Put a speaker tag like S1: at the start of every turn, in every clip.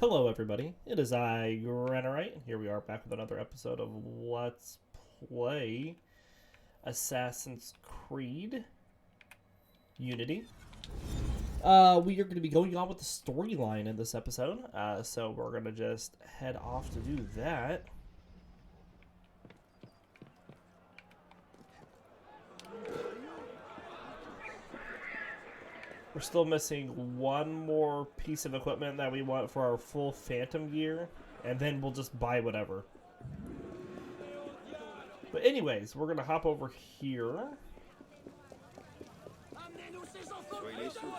S1: Hello, everybody. It is I, Granarite, and here we are back with another episode of Let's Play Assassin's Creed Unity. We are going to be going on with the storyline in this episode, so we're going to just head off to do that. We're still missing one more piece of equipment that we want for our full Phantom gear, and then we'll just buy whatever. But anyways, we're going to hop over here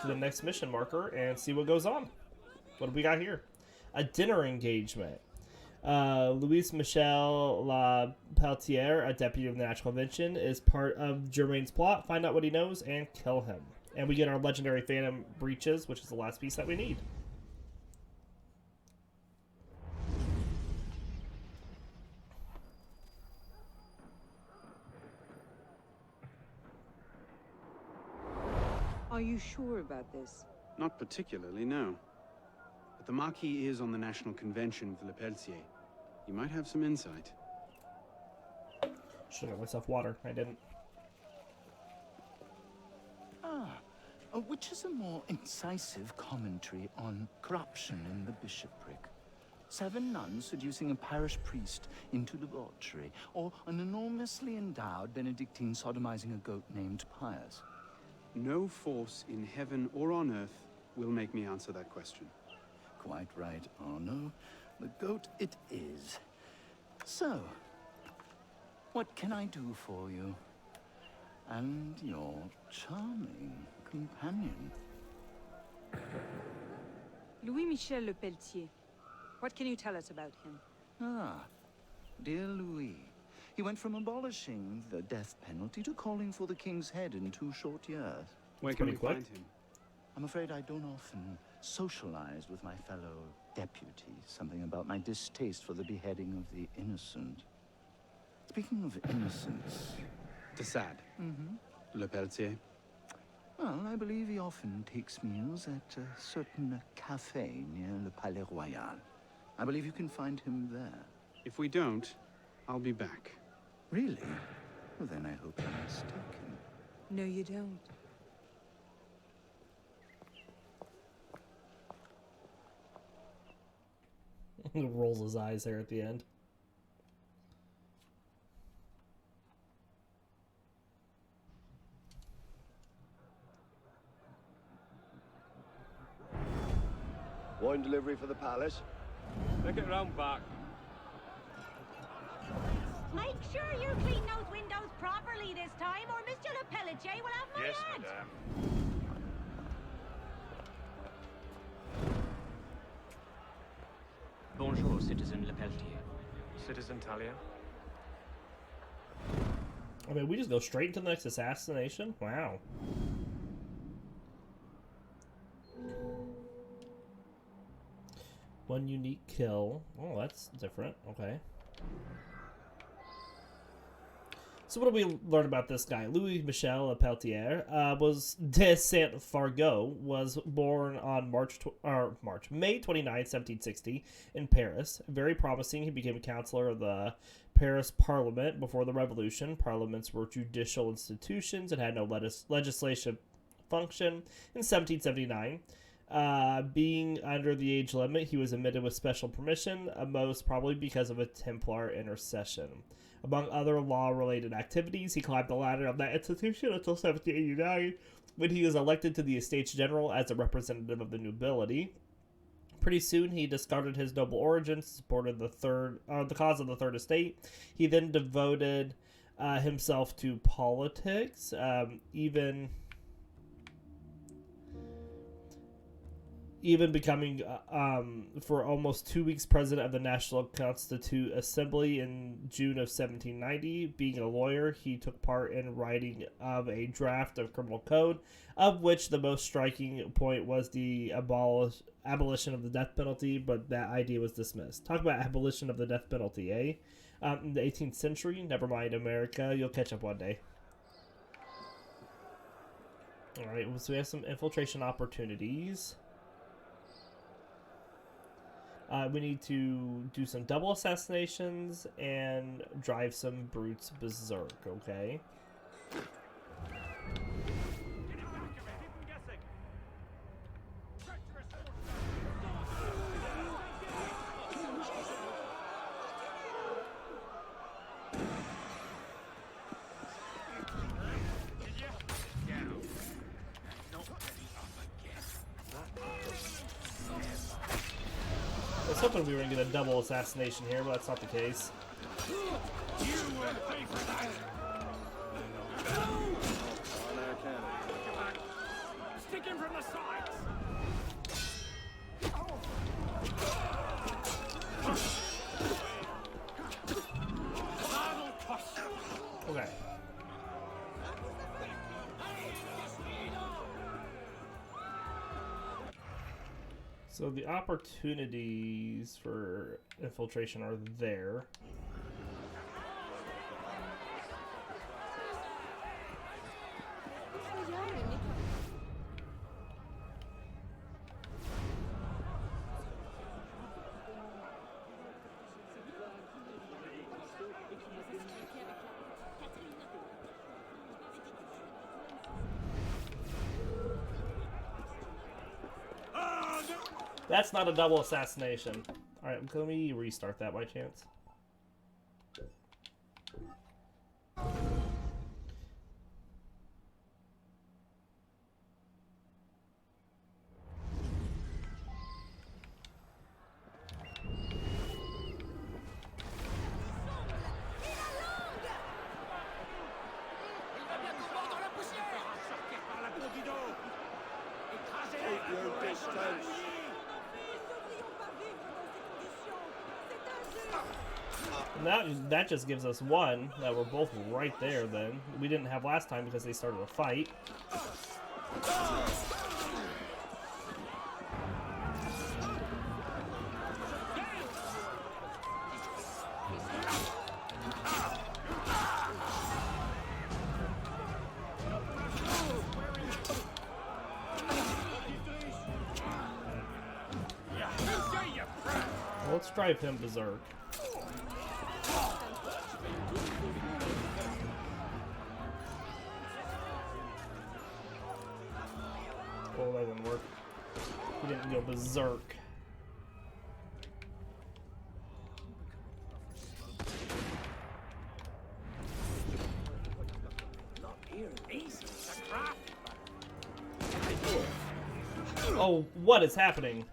S1: to the next mission marker and see what goes on. What do we got here? A dinner engagement. Louis Michel La Peltier, a deputy of the National Convention, is part of Germain's plot. Find out what he knows and kill him. And we get our legendary Phantom breeches, which is the last piece that we need.
S2: Are you sure about this?
S3: Not particularly, no. But the Marquis is on the National Convention with Le Peltier. You might have some insight.
S1: Should have got myself water. I didn't.
S4: Which is a more incisive commentary on corruption in the bishopric? 7 nuns seducing a parish priest into debauchery, or an enormously endowed Benedictine sodomizing a goat named Pius?
S3: No force in heaven or on earth will make me answer that question.
S4: Quite right, Arno. The goat it is. So, what can I do for you? And your charming companion.
S2: Louis Michel Le Pelletier. What can you tell us about him?
S4: Dear Louis. He went from abolishing the death penalty to calling for the king's head in 2 short years.
S3: Where can we find him?
S4: I'm afraid I don't often socialize with my fellow deputies. Something about my distaste for the beheading of the innocent. Speaking of innocence...
S3: De Sade. Le Peltier.
S4: Well, I believe he often takes meals at a certain cafe near Le Palais Royal. I believe you can find him there.
S3: If we don't, I'll be back.
S4: Really? Well, then I hope you're mistaken.
S2: No, you don't.
S1: He rolls his eyes there at the end.
S5: Wine delivery for the palace.
S6: Take it round back.
S7: Make sure you clean those windows properly this time, or Mr. Le Pelletier will have my
S6: Yes,
S7: head.
S6: madame.
S8: Bonjour, Citizen Le Peltier.
S6: Citizen Talia.
S1: I mean, we just go straight into the next assassination? Wow. One unique kill. Oh, that's different. Okay. So what do we learn about this guy? Louis Michel Peltier was de Saint-Fargeau, was born on May 29, 1760 in Paris. Very promising. He became a counselor of the Paris Parliament before the Revolution. Parliaments were judicial institutions and had no legislative function. In 1779, being under the age limit, he was admitted with special permission, most probably because of a Templar intercession. Among other law-related activities, he climbed the ladder of that institution until 1789, when he was elected to the Estates General as a representative of the nobility. Pretty soon, he discarded his noble origins, supported the cause of the Third Estate. He then devoted himself to politics, even becoming, for almost 2 weeks, president of the National Constituent Assembly in June of 1790. Being a lawyer, he took part in writing of a draft of criminal code, of which the most striking point was the abolition of the death penalty, but that idea was dismissed. Talk about abolition of the death penalty, eh? In the 18th century, never mind America, you'll catch up one day. Alright, so we have some infiltration opportunities. We need to do some double assassinations and drive some brutes berserk, okay? I was hoping we were going to get a double assassination here, but that's not the case.
S6: Stick him from the sides!
S1: Okay. So the opportunities for infiltration are there. That's not a double assassination. Alright, can we restart that by chance?
S5: Keep your distance.
S1: And that just gives us one, that we're both right there then. We didn't have last time because they started a fight. Let's drive him berserk. Oh, that didn't work. He didn't go berserk. Oh, what is happening?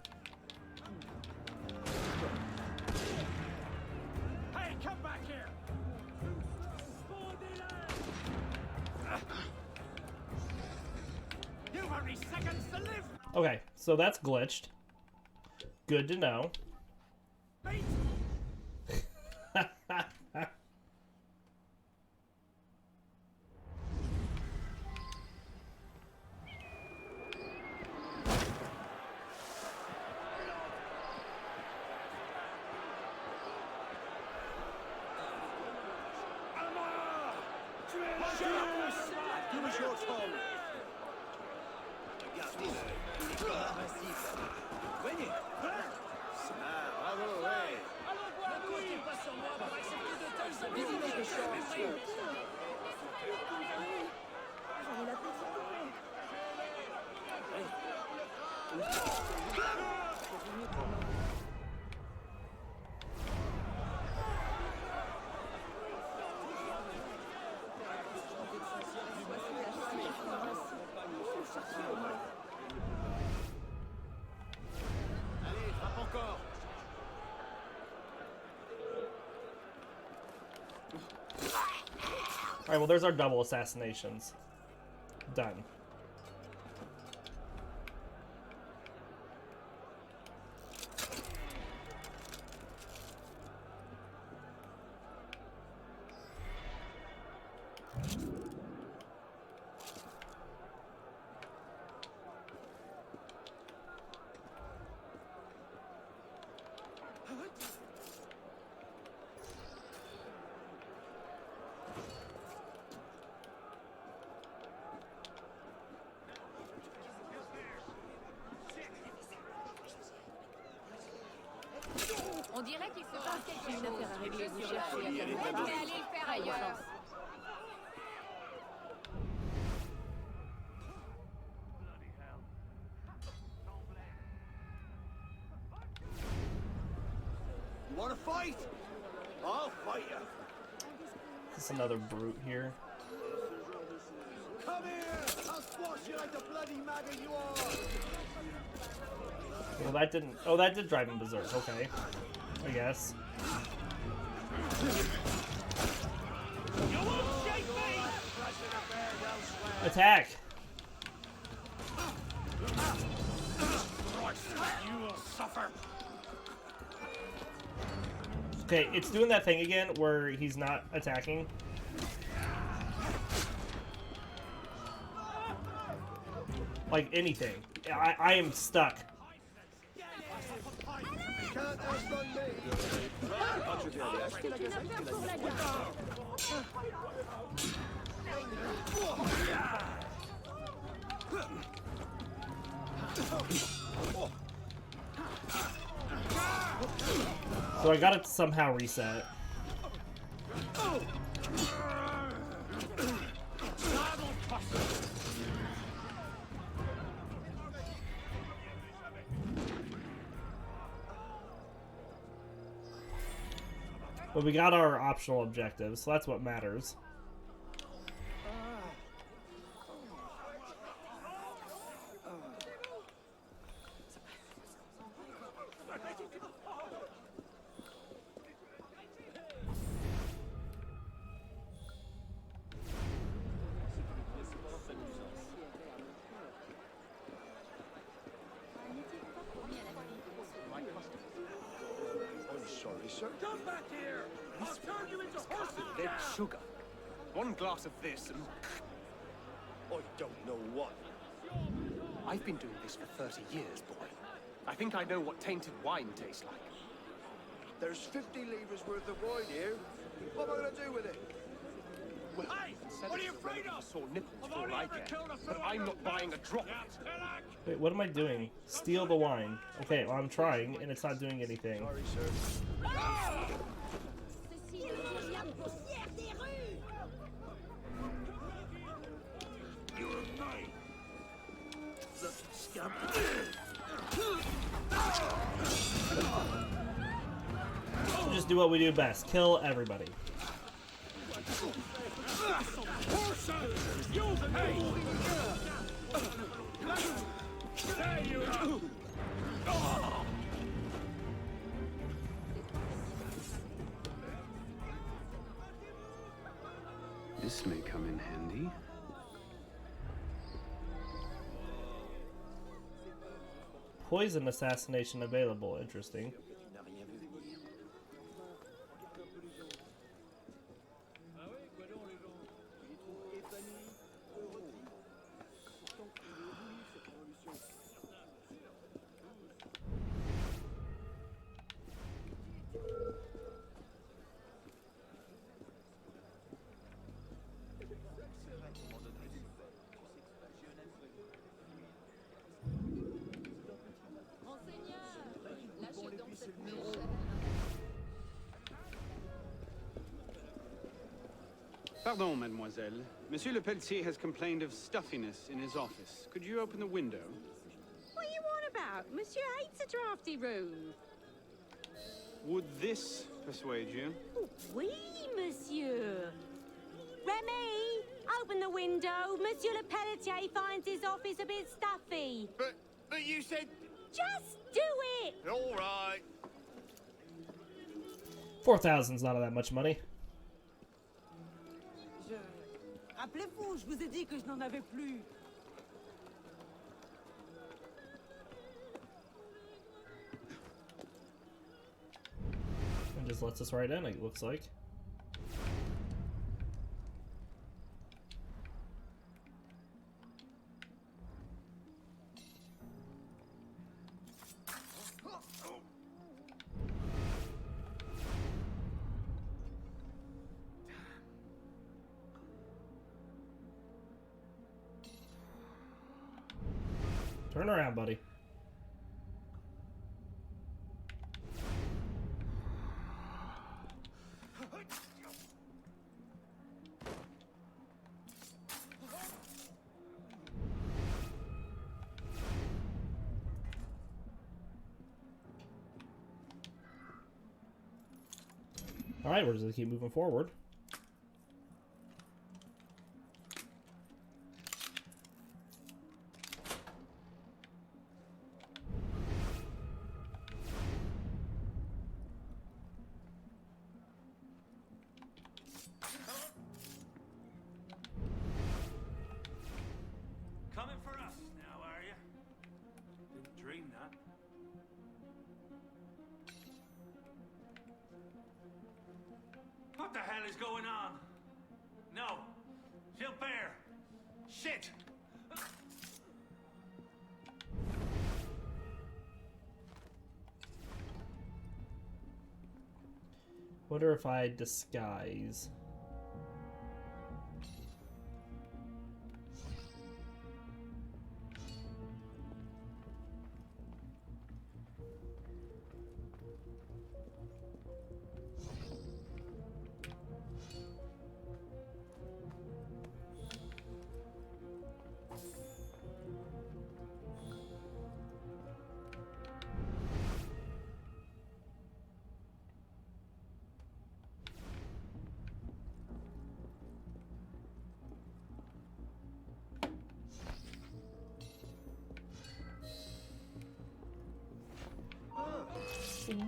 S6: Hey, come back here! You've only seconds to live!
S1: Okay, so that's glitched. Good to know.
S6: Mate!
S5: Give us your tongue.
S1: Alright, well there's our double assassinations. Done.
S8: Une affaire à régler, vous cherchez à faire
S7: Mais allez le faire ailleurs.
S5: You want to fight? I'll fight you.
S1: There's another brute here.
S5: Come here! I'll squash you like the bloody maggot you are!
S1: Well, that didn't. Oh, that did drive him berserk. Okay, I guess. Attack!
S6: You will suffer.
S1: Okay, it's doing that thing again where he's not attacking. Like anything. I am stuck.
S5: You can't outrun me!
S1: So I gotta somehow reset. But we got our optional objectives, so that's what matters.
S5: I'm sorry, sir.
S6: Come back here. I'll turn you into horses.
S9: Lead sugar. One glass of this and
S5: I don't know what.
S9: I've been doing this for 30 years, boy. I think I know what tainted wine tastes like.
S5: There's 50 livres worth of wine here. What am I going to do with it?
S9: Well,
S6: Hey, what are you afraid of?
S9: Sore nipples
S6: I've
S9: for all
S6: only
S9: I
S6: ever
S9: care.
S6: killed a
S9: But
S6: fool
S9: I'm
S6: under
S9: not buying a drop
S6: Yeah,
S9: of it.
S6: Pillock.
S1: Wait, what am I doing? Steal the wine. Okay, well, I'm trying, and it's not doing anything.
S5: Sorry, sir.
S7: Ceci est la poussière des rues.
S1: We'll just do what we do best. Kill everybody.
S6: Horses! You pay! There you are!
S3: This may come in handy.
S1: Poison assassination available. Interesting.
S3: Pardon, mademoiselle. Monsieur Le Pelletier has complained of stuffiness in his office. Could you open the window?
S7: What are you on about? Monsieur hates a drafty room.
S3: Would this persuade you?
S7: Oui, monsieur. Remy, open the window. Monsieur Le Pelletier finds his office a bit stuffy.
S5: But you said...
S7: Just do it!
S5: All right.
S1: 4,000's not that much money.
S2: Rappelez-vous, je vous ai dit que je n'en avais plus.
S1: And just lets us right in, it looks like. Turn around, buddy. All right, we're just gonna keep moving forward.
S6: Coming for us now, are you? Didn't dream that. What the hell is going on? No. Gilbert! Shit!
S1: Wonder if I disguise.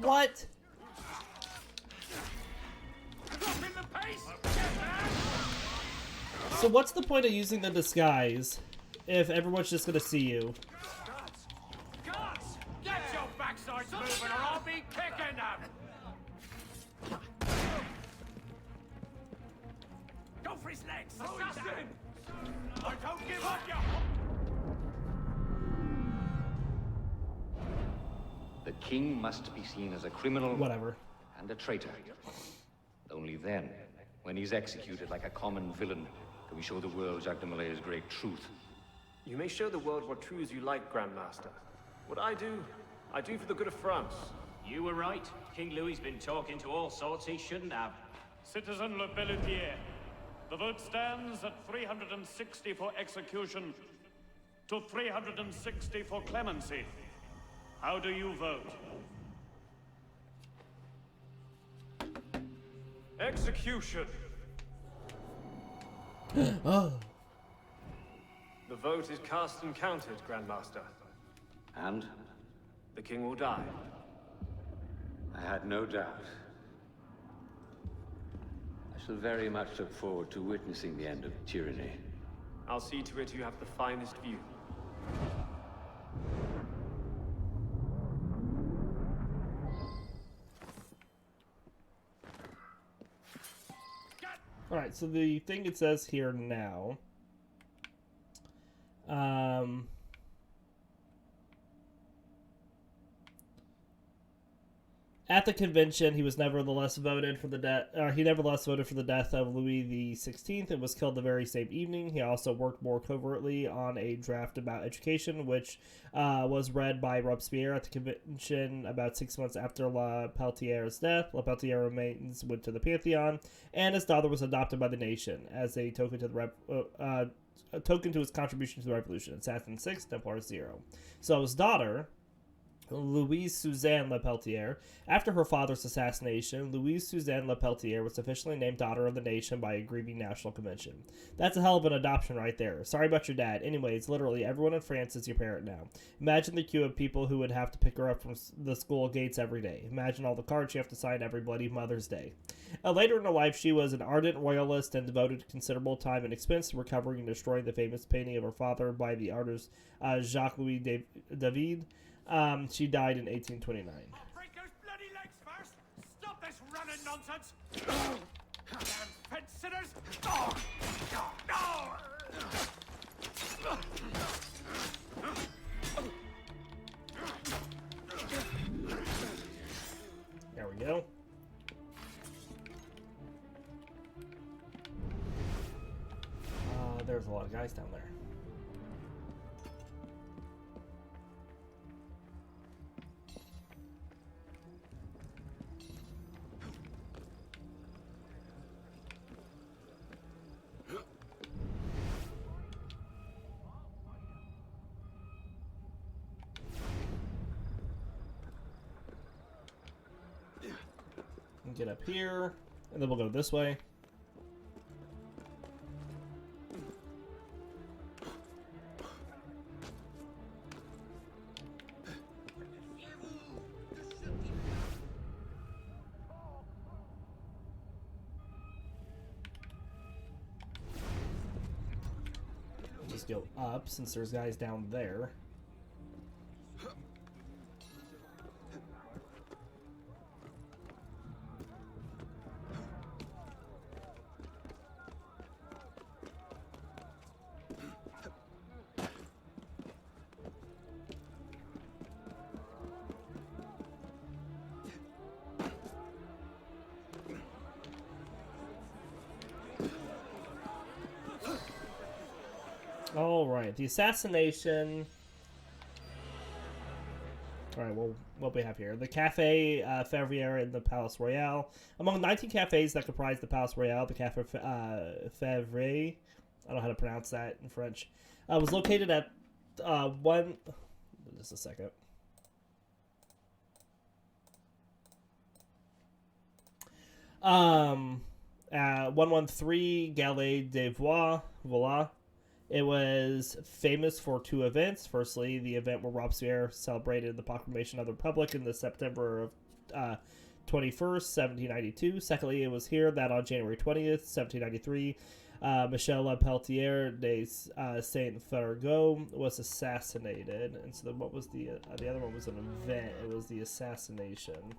S1: What?
S6: Dropping the pace!
S1: So what's the point of using the disguise if everyone's just gonna see you?
S6: Guards! Get your backsides moving or I'll be kicking them! Go for his legs! Assassin! I don't give up, you...
S10: The king must be seen as a criminal
S1: Whatever.
S10: and a traitor. Only then, when he's executed like a common villain, can we show the world Jacques de Malay's great truth.
S9: You may show the world what truths you like, Grandmaster. What I do for the good of France.
S11: You were right. King Louis's been talking to all sorts he shouldn't have.
S6: Citizen Le Pelletier, the vote stands at 360 for execution to 360 for clemency. How do you vote?
S9: Execution.
S1: Oh.
S9: The vote is cast and counted, Grandmaster.
S10: And
S9: The king will die.
S10: I had no doubt. I shall very much look forward to witnessing the end of tyranny.
S9: I'll see to it you have the finest view.
S1: Alright, so the thing it says here now. At the convention, he was nevertheless voted for the death. He nevertheless voted for the death of Louis XVI and was killed the very same evening. He also worked more covertly on a draft about education, which was read by Robespierre at the convention about 6 months after La Peltier's death. La Peltier remains went to the Pantheon, and his daughter was adopted by the nation as a token to the a token to his contribution to the revolution. Assassin 6, Templar 0. So his daughter, Louise Suzanne Lepeltier. After her father's assassination, Louise Suzanne Lepeltier was officially named Daughter of the Nation by a grieving national convention. That's a hell of an adoption right there. Sorry about your dad. Anyways, literally everyone in France is your parent now. Imagine the queue of people who would have to pick her up from the school gates every day. Imagine all the cards you have to sign every bloody Mother's Day. Later in her life, she was an ardent royalist and devoted considerable time and expense to recovering and destroying the famous painting of her father by the artist Jacques-Louis David. She died in 1829.
S6: I'll break those bloody legs first! Stop this running nonsense! Damn fence sitters! Oh! Oh!
S1: There we go. There's a lot of guys down there. Get up here. And then we'll go this way. Just go up since there's guys down there. All right, the assassination. All right, well, what we have here: the Cafe Fevrier in the Palace Royal. Among 19 cafes that comprise the Palace Royal, the Cafe Fevrier, I don't know how to pronounce that in French, was located at one. Just a second. 113 Galerie des Voix. Voila. It was famous for two events. Firstly, the event where Robespierre celebrated the proclamation of the Republic in the September of 21st, 1792. Secondly, it was here that on January 20th, 1793, Michel Lepeletier de Saint-Fargeau was assassinated. And so then what was the other one was an event. It was the assassination.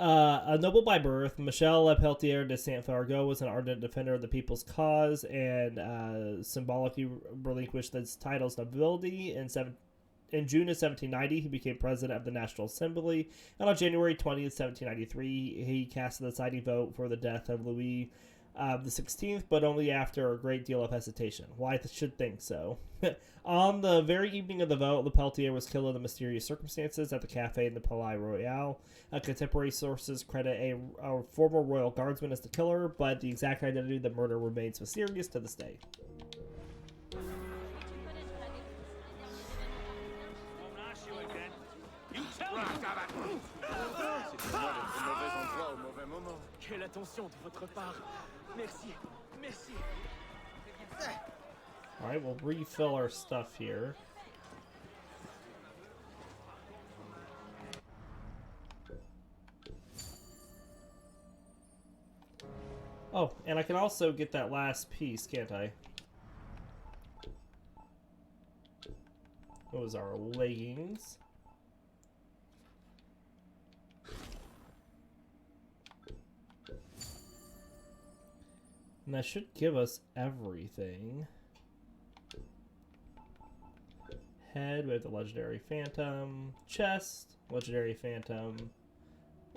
S1: A noble by birth, Michel Lepeletier de Saint-Fargeau was an ardent defender of the people's cause and symbolically relinquished his title's nobility. In June of 1790, he became president of the National Assembly, and on January 20th, 1793, he cast the deciding vote for the death of Louis the 16th, but only after a great deal of hesitation. Well, I should think so. On the very evening of the vote, Lepeletier was killed under mysterious circumstances at the cafe in the Palais Royal. Contemporary sources credit a former royal guardsman as the killer, but the exact identity of the murder remains mysterious to this day.
S9: Quelle attention de votre part. Merci, merci.
S1: Alright, we'll refill our stuff here. Oh, and I can also get that last piece, can't I? What was our leggings? And that should give us everything. Head, we have the Legendary Phantom. Chest, Legendary Phantom.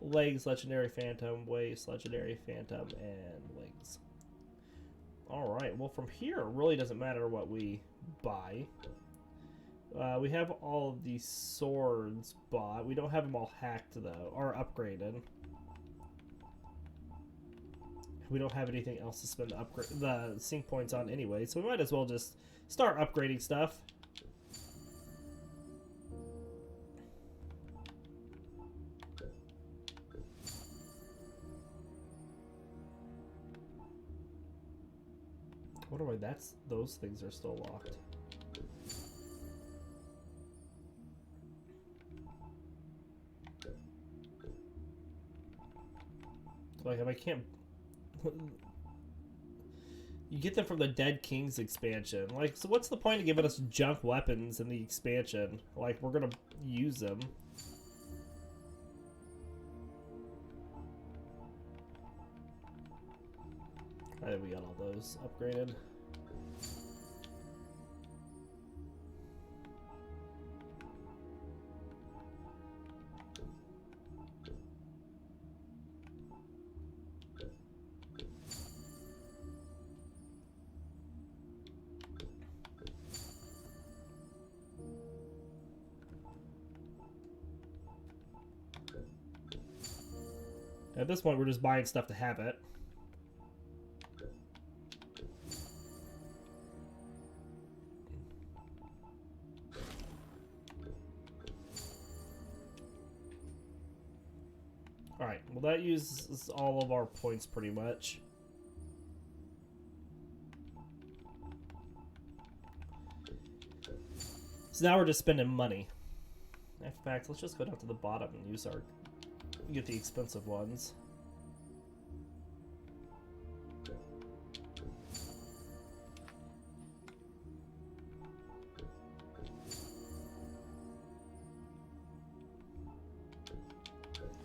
S1: Legs, Legendary Phantom. Waist, Legendary Phantom. And legs. Alright, well from here, it really doesn't matter what we buy. We have all of these swords bought. We don't have them all hacked, though, or upgraded. We don't have anything else to spend the sync points on anyway, so we might as well just start upgrading stuff. What do I? Those things are still locked. Like if I can't. You get them from the Dead Kings expansion. Like, so what's the point of giving us junk weapons in the expansion? Like, we're gonna use them. I think we got all those upgraded. At this point, we're just buying stuff to have it. Alright, well that uses all of our points pretty much. So now we're just spending money. In fact, let's just go down to the bottom and use our... get the expensive ones.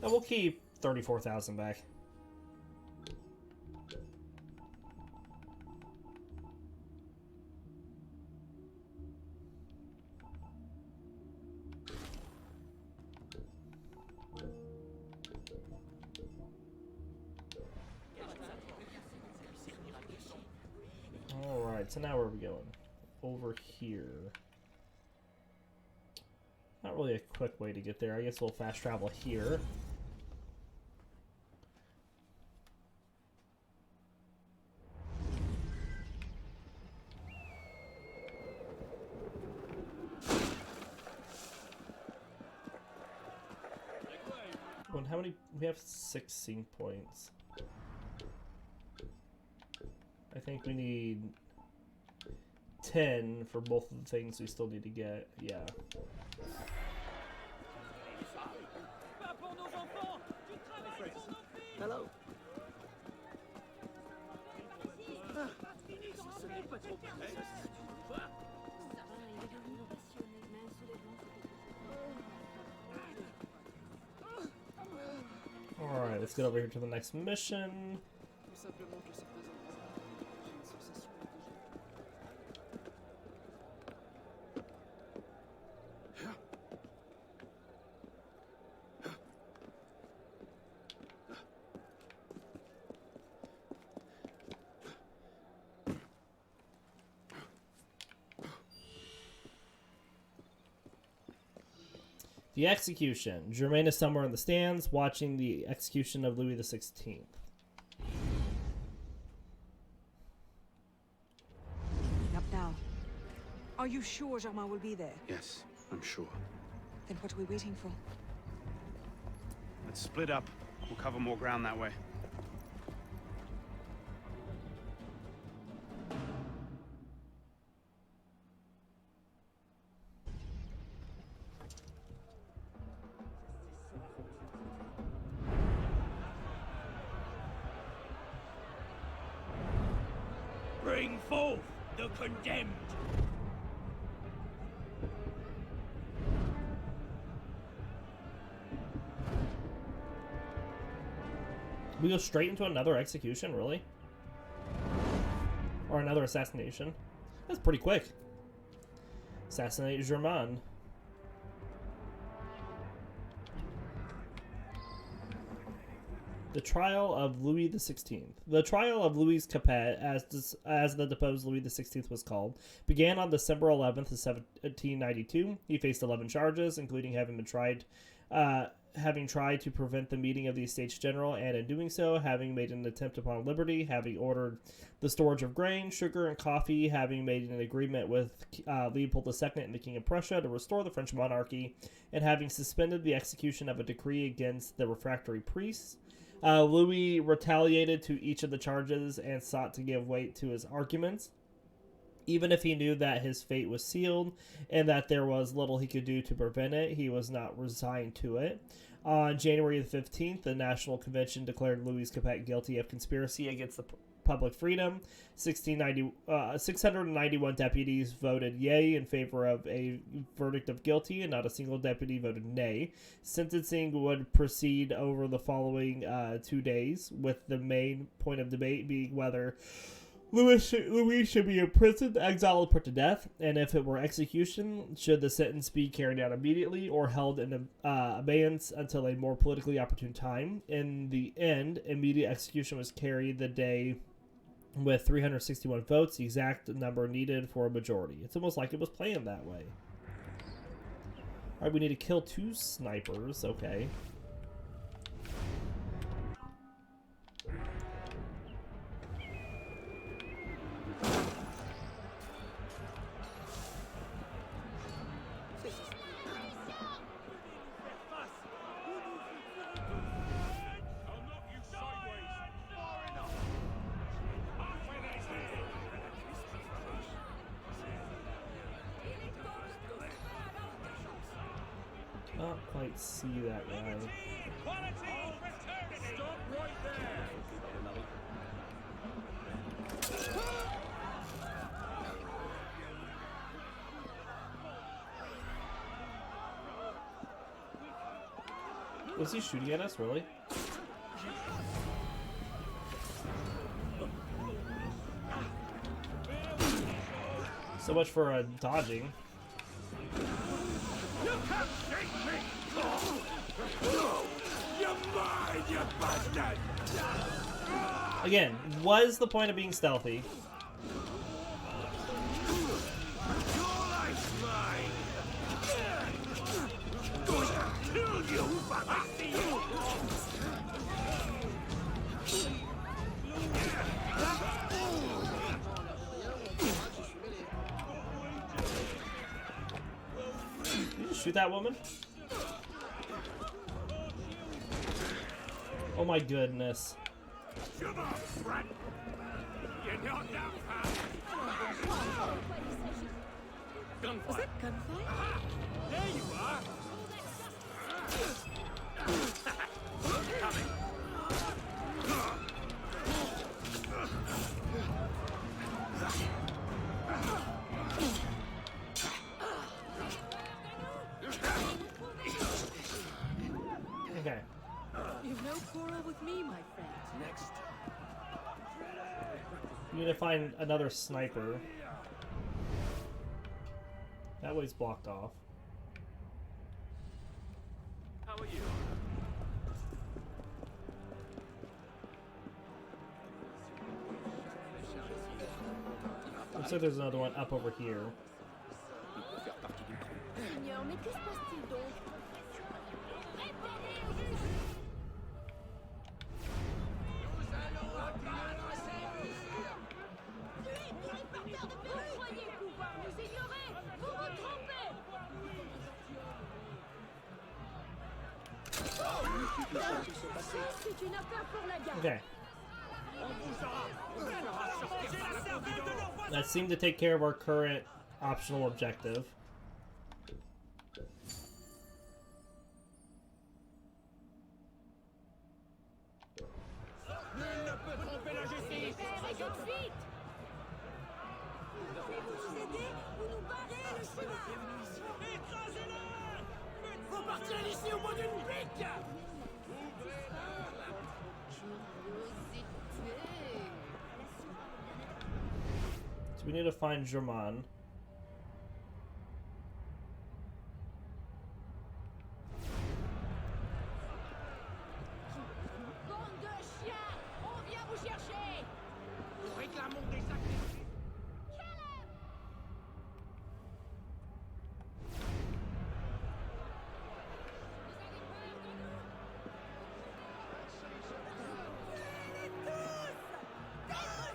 S1: And we'll keep 34,000 back. Alright, so now where are we going? Over here. Not really a quick way to get there. I guess we'll fast travel here. Well, how many? We have 16 points. I think we need 10 for both of the things we still need to get. Yeah.
S4: Hello.
S1: Alright, let's get over here to the next mission. The execution. Germain is somewhere in the stands watching the execution of Louis XVI.
S2: Up now. Are you sure Germain will be there?
S3: Yes, I'm sure.
S2: Then what are we waiting for?
S3: Let's split up. We'll cover more ground that way.
S11: Bring forth the condemned!
S1: We go straight into another execution, really? Or another assassination? That's pretty quick. Assassinate Germain. The trial of Louis XVI. The trial of Louis Capet, as the deposed Louis XVI was called, began on December 11th of 1792. He faced 11 charges, including having tried to prevent the meeting of the Estates General, and in doing so, having made an attempt upon liberty, having ordered the storage of grain, sugar, and coffee, having made an agreement with Leopold II and the King of Prussia to restore the French monarchy, and having suspended the execution of a decree against the refractory priests. Louis retaliated to each of the charges and sought to give weight to his arguments, even if he knew that his fate was sealed and that there was little he could do to prevent it. He was not resigned to it. On January the 15th, the National Convention declared Louis Capet guilty of conspiracy against the public freedom. 691 deputies voted yea in favor of a verdict of guilty, and not a single deputy voted nay. Sentencing would proceed over the following 2 days, with the main point of debate being whether Louis should be imprisoned, exiled, or put to death, and if it were execution, should the sentence be carried out immediately or held in abeyance until a more politically opportune time. In the end, immediate execution was carried the day with 361 votes, the exact number needed for a majority. It's almost like it was planned that way. Alright, we need to kill 2 snipers, okay. Not quite see that right.
S6: Stop right there!
S1: Was he shooting at us, really? So much for dodging.
S6: You can't shake me! You're mine, you bastard!
S1: Again, was the point of being stealthy?
S6: Your life's mine! Going to kill you, but I see you!
S1: Did you just shoot that woman? Oh my goodness.
S6: Come on, brat! You're not that fast! Gunfight!
S8: Was that gunfight?
S6: There you are! Coming!
S1: Okay.
S8: You've no quarrel with me, my friend.
S9: Next.
S1: We need to find another sniper. That way's blocked off.
S6: How are you?
S1: Looks like there's another one up over here.
S7: Seigneur, mais que se passe-t-il donc? Vous croyez pouvoir nous ignorer? Vous vous trompez! C'est une affaire pour la gare.
S1: Okay. That seemed to take care of our current optional objective.
S6: Nul ne peut tromper la justice!
S7: Libérez tout de suite! Pouvez-vous nous aider ou nous barrer le chemin?
S6: Écrasez-le! Faut partir d'ici au bout d'une pique!
S1: So we need to find Germain.
S7: Bande de chiens! On vient vous chercher!
S6: Nous réclamons des sacrifices!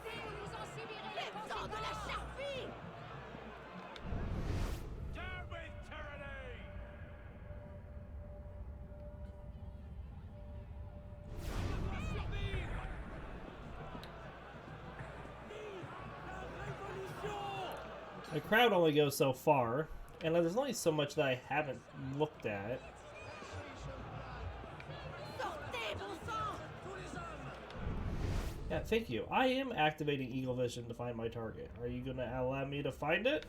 S7: Nous en subirez les conséquences de la charpie!
S6: Down with tyranny!
S1: The crowd only goes so far, and there's only so much that I haven't looked at.
S7: Sortez, bon sang!
S1: Yeah, thank you. I am activating Eagle Vision to find my target. Are you going to allow me to find it?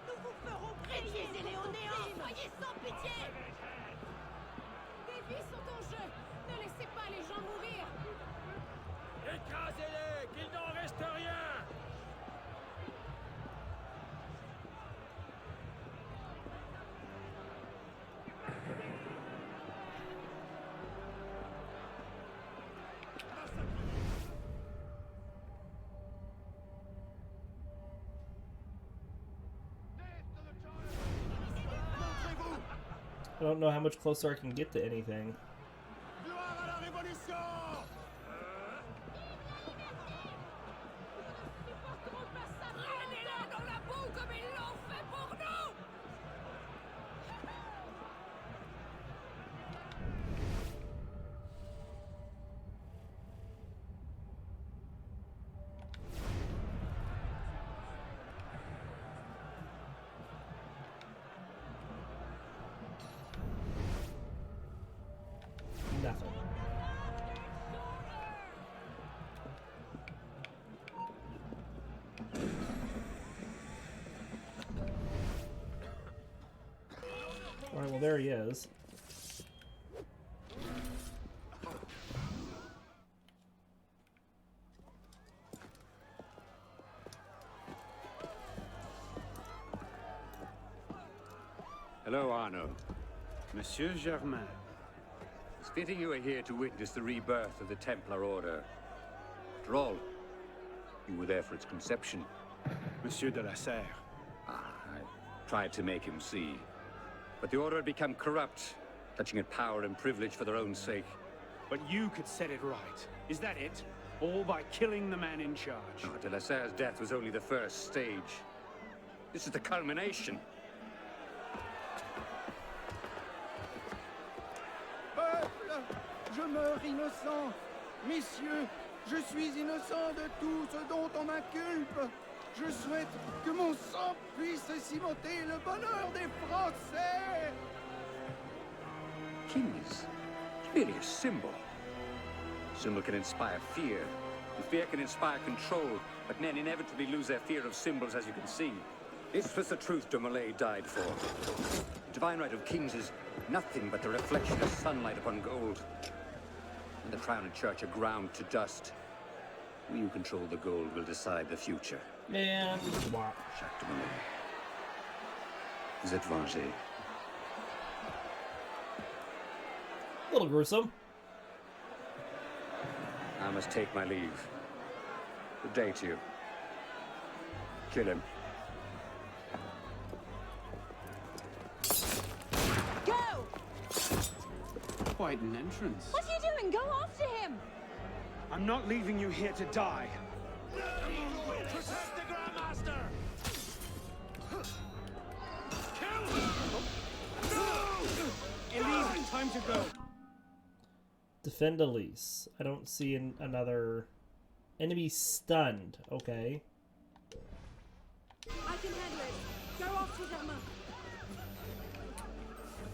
S7: Nous vous ferons réaliser les néants! Soyez sans pitié! Des vies sont en jeu! Ne laissez pas les gens mourir!
S6: Écrasez-les! Qu'il n'en reste rien!
S1: I don't know how much closer I can get to anything.
S6: Gloire à la Révolution!
S7: Prenez-la dans la boue comme ils l'ont fait pour nous!
S1: Alright, well there he is.
S3: Hello, Arno. Monsieur Germain.
S12: It's fitting you are here to witness the rebirth of the Templar Order. After all, you were there for its conception.
S3: Monsieur de la Serre.
S12: I tried to make him see. But the Order had become corrupt, clutching at power and privilege for their own sake.
S3: But you could set it right. Is that it? All by killing the man in charge.
S12: Oh, de la Serre's death was only the first stage. This is the culmination.
S5: Peuple, je meurs innocent. Messieurs, je suis innocent de tout ce dont on m'inculpe. Je souhaite que mon sang puisse cimenter le bonheur des Français.
S12: King is really a symbol. Symbol can inspire fear, and fear can inspire control, but men inevitably lose their fear of symbols, as you can see. This was the truth de Molay died for. The divine right of kings is nothing but the reflection of sunlight upon gold. When the crown and church are ground to dust, we who control the gold will decide the future.
S1: Man, wow.
S12: Jacques de Molay. Vous êtes vengé.
S1: A little gruesome.
S12: I must take my leave. Good day to you. Kill him.
S2: Go!
S3: Quite an entrance.
S2: What are you doing? Go after him!
S3: I'm not leaving you here to die.
S5: Protect the Grandmaster!
S3: Elise, it's time to go.
S1: Defend Elise. I don't see another enemy stunned. Okay.
S2: I can handle it. Go after Germain.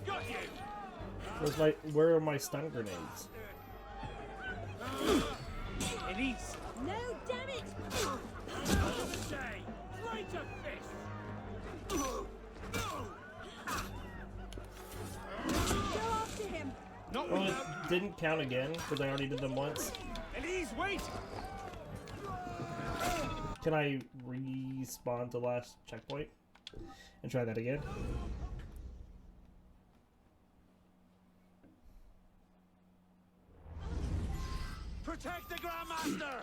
S5: Got you!
S1: Where are my stun grenades?
S3: Elise!
S2: No, damn it!
S5: Right a fist!
S2: Go after him!
S3: Not
S1: Well,
S3: with
S1: it didn't count again because I already did them once.
S3: Elise, wait!
S1: Can I respawn to last checkpoint and try that again?
S5: Protect the Grandmaster!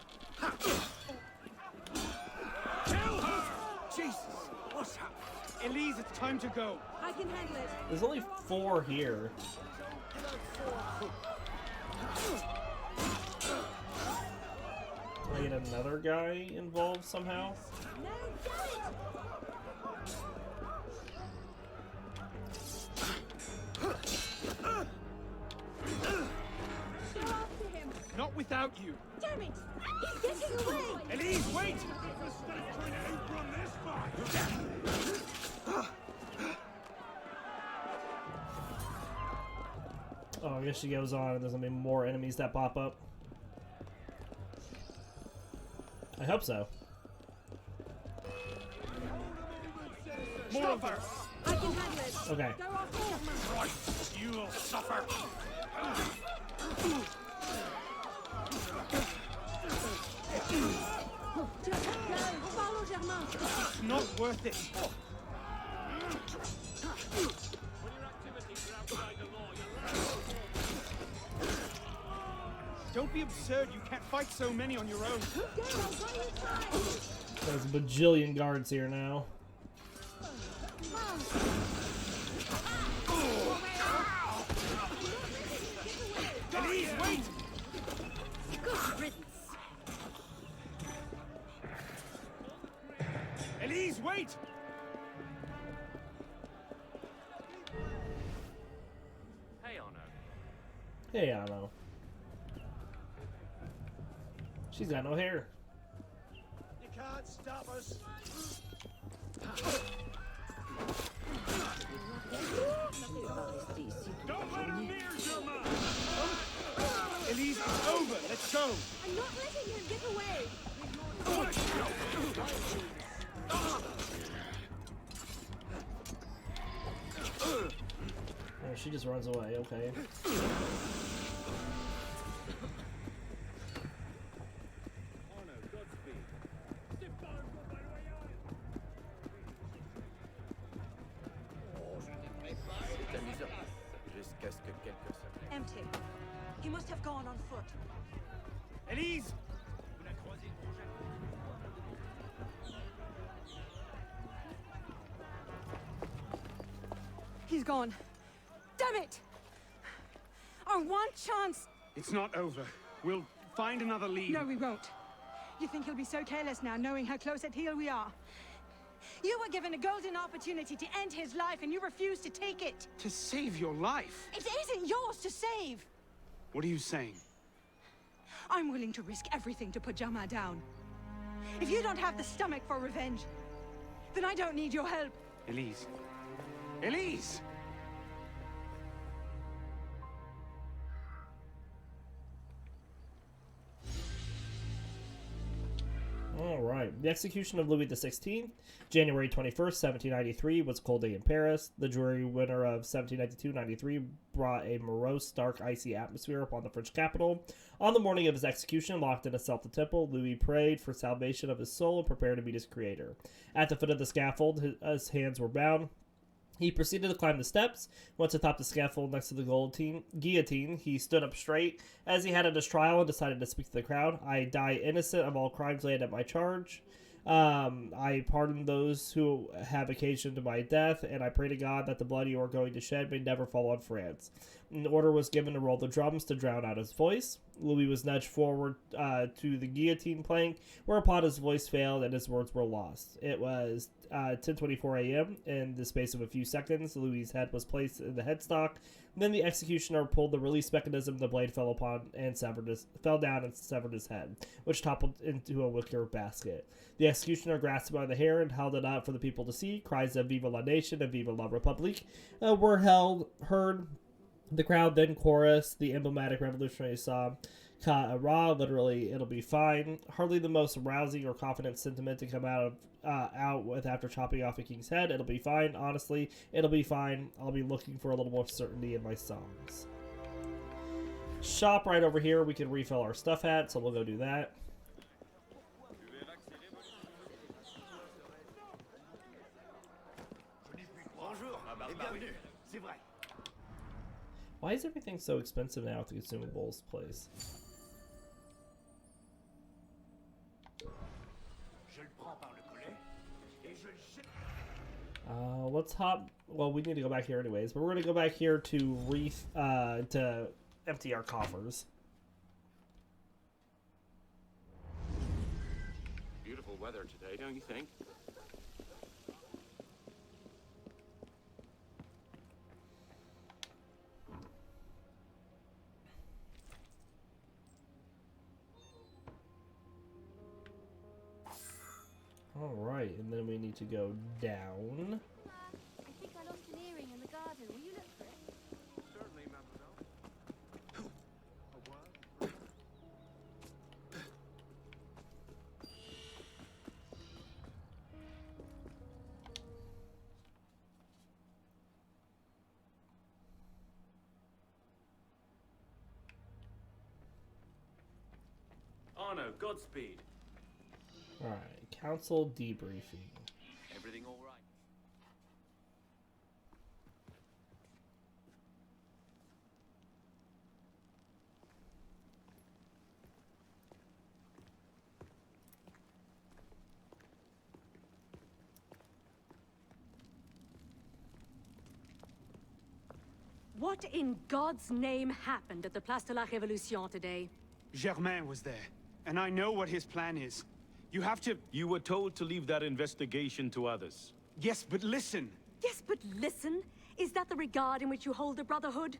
S5: Kill her! Jesus, what's happened?
S3: Elise, it's time to go.
S2: I can handle it.
S1: There's only 4 here. Can I get another guy involved somehow?
S2: No, damn it! Go after him!
S3: Not without you.
S2: Damn it! He's getting away!
S3: Elise, wait!
S1: Oh, I guess she goes on and there's gonna be more enemies that pop up. I hope so.
S3: More of her!
S2: I can handle it.
S1: Okay.
S2: Go after Germain.
S5: Right, you'll suffer!
S2: Just go. Follow Germain.
S3: It's not worth it. Don't be absurd. You can't fight so many on your own.
S2: Go, while you try.
S1: There's a bajillion guards here now.
S3: Elise, wait!
S2: Good riddance.
S3: Elise, wait!
S11: Hey, Arno.
S1: Hey, I don't know. She's got no hair.
S5: You can't stop us!
S3: Don't let him near Germain! Elise, it's over. Let's go.
S2: I'm not letting him get away.
S1: she just runs away. Okay.
S2: Empty. He must have gone on foot.
S9: Elise!
S2: He's gone. Damn it! Our one chance!
S3: It's not over. We'll find another lead.
S2: No, we won't. You think he'll be so careless now, knowing how close at heel we are? You were given a golden opportunity to end his life, and you refused to take it.
S3: To save your life?
S2: It isn't yours to save.
S3: What are you saying?
S2: I'm willing to risk everything to put Jama down. If you don't have the stomach for revenge, then I don't need your help.
S3: Elise. Elise!
S1: All right. The execution of Louis XVI, January 21st, 1793, was a cold day in Paris. The dreary winter of 1792-93 brought a morose, dark, icy atmosphere upon the French capital. On the morning of his execution, locked in a cell at the temple, Louis prayed for salvation of his soul and prepared to meet his creator. At the foot of the scaffold, his hands were bound. He proceeded to climb the steps. Once atop the scaffold next to the guillotine, he stood up straight as he had at his trial and decided to speak to the crowd. I die innocent of all crimes laid at my charge. I pardon those who have occasioned my death, and I pray to God that the blood you are going to shed may never fall on France. An order was given to roll the drums to drown out his voice. Louis was nudged forward to the guillotine plank, whereupon his voice failed and his words were lost. It was 10:24 a.m. In the space of a few seconds, Louis's head was placed in the headstock. Then the executioner pulled the release mechanism. The blade fell down and severed his head, which toppled into a wicker basket. The executioner grasped him by the hair and held it out for the people to see. Cries of "Viva la Nation" and "Viva la Republique" were heard. The crowd then chorused the emblematic revolutionary song "Ka Ra," literally "It'll be fine." Hardly the most rousing or confident sentiment to come out with after chopping off a king's head. It'll be fine. Honestly, it'll be fine. I'll be looking for a little more certainty in my songs. Shop right over here. We can refill our stuff at, so we'll go do that. Why is everything so expensive now at the consumables place? Let's hop. Well, we need to go back here anyways, but we're gonna go back here to empty our coffers.
S12: Beautiful weather today, don't you think?
S1: Alright, and then we need to go down.
S7: I think I lost an earring in the garden. Will you look for it?
S9: Certainly, mademoiselle.
S11: Oh no, Godspeed.
S1: Alright, council debriefing.
S12: Everything all right?
S7: What in God's name happened at the Place de la Révolution today?
S3: Germain was there, and I know what his plan is. You have to...
S13: You were told to leave that investigation to others.
S3: Yes, but listen.
S7: Yes, but listen. Is that the regard in which you hold the Brotherhood?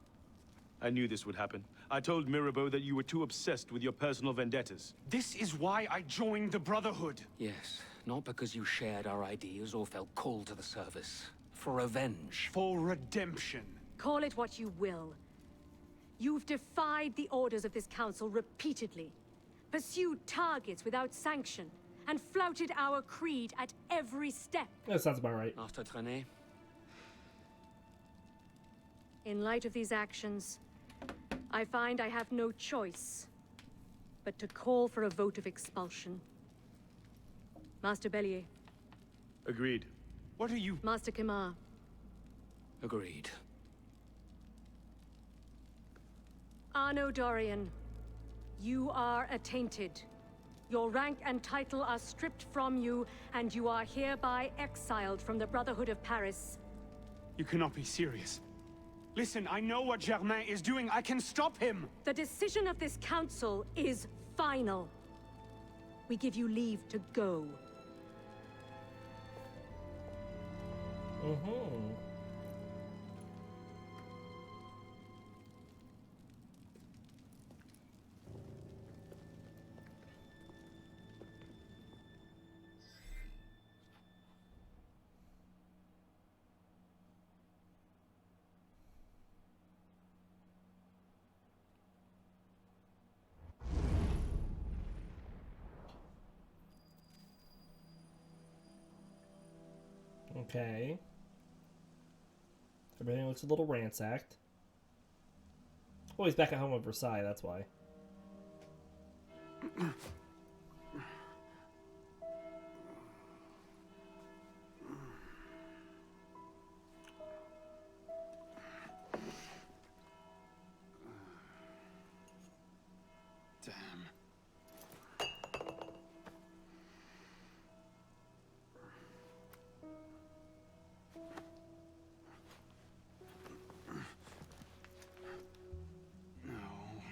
S13: I knew this would happen. I told Mirabeau that you were too obsessed with your personal vendettas.
S3: This is why I joined the Brotherhood.
S4: Yes, not because you shared our ideas or felt called to the service. For revenge.
S3: For redemption.
S7: Call it what you will. You've defied the orders of this council repeatedly, pursued targets without sanction, and flouted our creed at every step.
S1: That sounds about right.
S4: Master Trenet?
S7: In light of these actions, I find I have no choice but to call for a vote of expulsion. Master Bellier.
S13: Agreed.
S9: What are you...
S7: Master Kimar.
S4: Agreed.
S7: Arno Dorian, you are attainted. Your rank and title are stripped from you, and you are hereby exiled from the Brotherhood of Paris.
S9: You cannot be serious. Listen, I know what Germain is doing. I can stop him!
S7: The decision of this council is final. We give you leave to go.
S1: Mm-hmm. Okay. Everything looks a little ransacked. Oh, he's back at home at Versailles, that's why.
S3: Damn.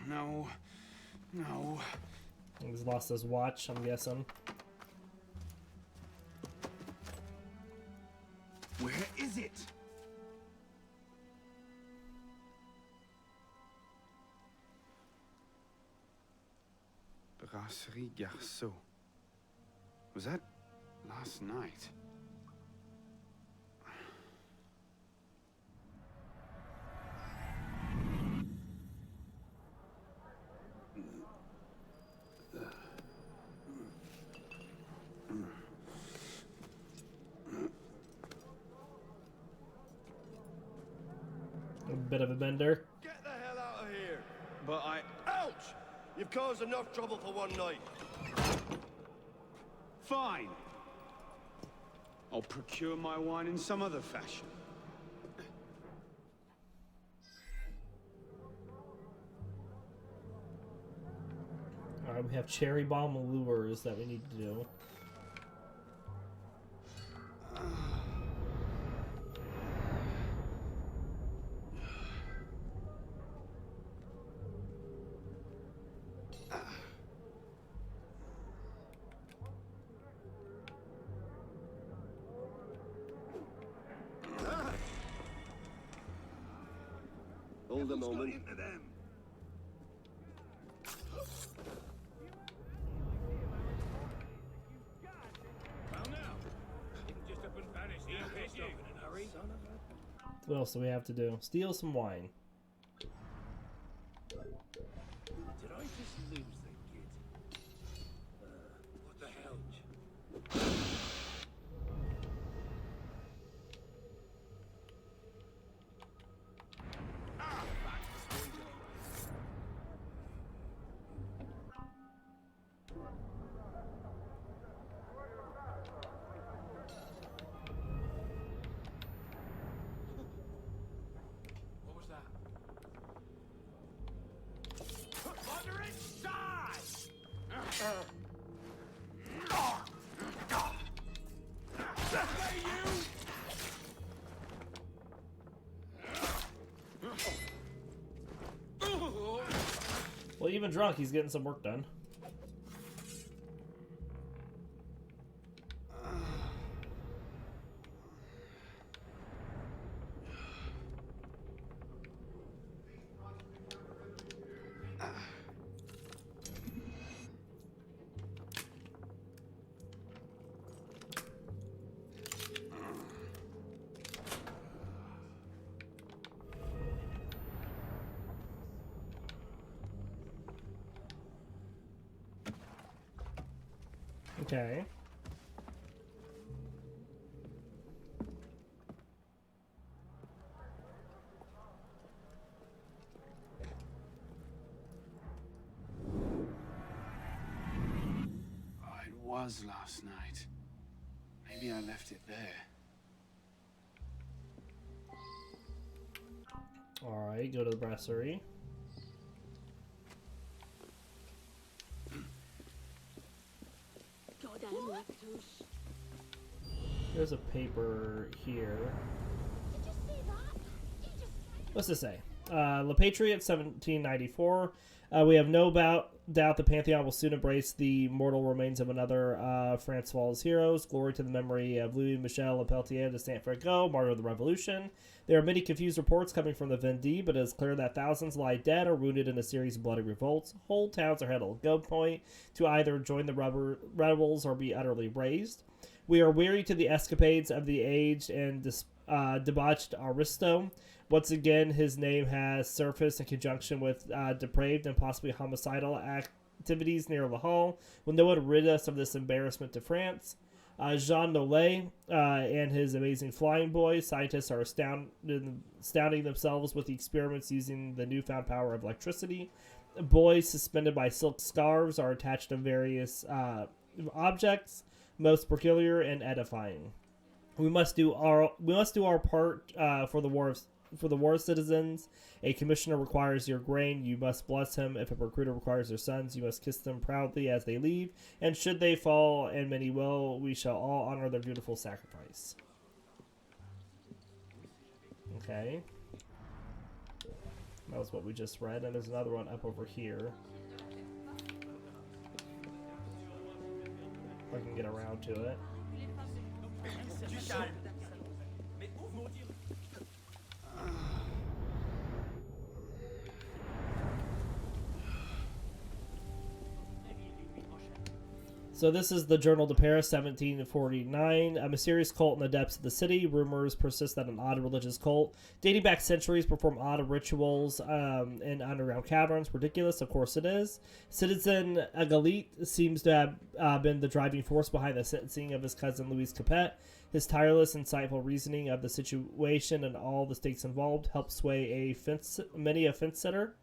S3: No. No.
S1: He's lost his watch, I'm guessing.
S3: Where is it? Brasserie Garceau. Was that last night?
S1: A bit of a bender.
S5: Get the hell out of here!
S3: But I...
S5: Ouch! You've caused enough trouble for one night.
S3: Fine. I'll procure my wine in some other fashion.
S1: Alright, we have cherry bomb lures that we need to do.
S5: Hold a moment.
S1: What else do we have to do? Steal some wine.
S5: Did I just lose the kid? What the hell?
S1: Well, even drunk, he's getting some work done. Okay.
S3: vase last night. Maybe I left it there.
S1: Alright, go to the brasserie.
S8: Goddamn lactose.
S1: There's a paper here. What's this say? Le Patriot, 1794. We have no doubt the Pantheon will soon embrace the mortal remains of another Francois' heroes. Glory to the memory of Louis Michel Lepeletier de Saint-Fargeau, martyr of the Revolution. There are many confused reports coming from the Vendée, but it is clear that thousands lie dead or wounded in a series of bloody revolts. Whole towns are held at gunpoint to either join the rebels or be utterly razed. We are weary to the escapades of the aged and debauched Aristo. Once again, his name has surfaced in conjunction with depraved and possibly homicidal activities near Le Hall. Will no one rid us of this embarrassment to France? Jean Nollet and his amazing flying boy. Scientists are astounding themselves with the experiments using the newfound power of electricity. Boys suspended by silk scarves are attached to various objects, most peculiar and edifying. We must do our part for the war citizens. A commissioner requires your grain, you must bless him. If a recruiter requires their sons, you must kiss them proudly as they leave. And should they fall, and many will, we shall all honor their beautiful sacrifice. Okay. That was what we just read, and there's another one up over here. If I can get around to it. So this is the Journal de Paris, 1749. A mysterious cult in the depths of the city. Rumors persist that an odd religious cult, dating back centuries, perform odd rituals in underground caverns. Ridiculous, of course it is. Citizen Agalit seems to have been the driving force behind the sentencing of his cousin Louis Capet. His tireless, insightful reasoning of the situation and all the stakes involved helped sway many a fence sitter.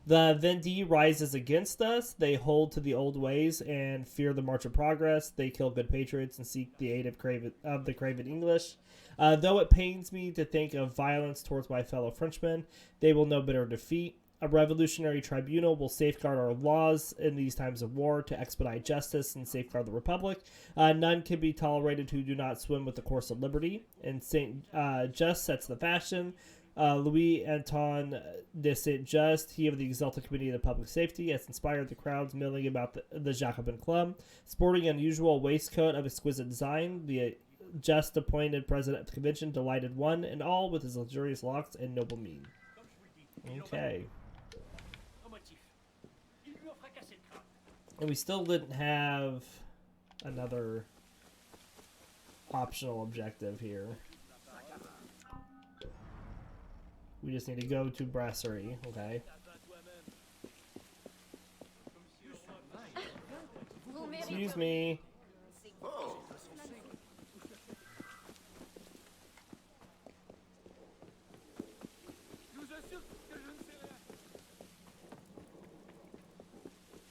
S1: The Vendée rises against us. They hold to the old ways and fear the march of progress. They kill good patriots and seek the aid of the craven English. Though it pains me to think of violence towards my fellow Frenchmen, they will know bitter defeat. A revolutionary tribunal will safeguard our laws in these times of war to expedite justice and safeguard the Republic. None can be tolerated who do not swim with the course of liberty. And Saint Just sets the fashion. Louis Antoine de Saint-Just, he of the Exalted Committee of Public Safety, has inspired the crowds milling about the Jacobin Club. Sporting an unusual waistcoat of exquisite design, the just appointed president of the convention delighted one and all with his luxurious locks and noble mien. Okay. And we still didn't have another optional objective here. We just need to go to Brasserie, okay? Excuse me.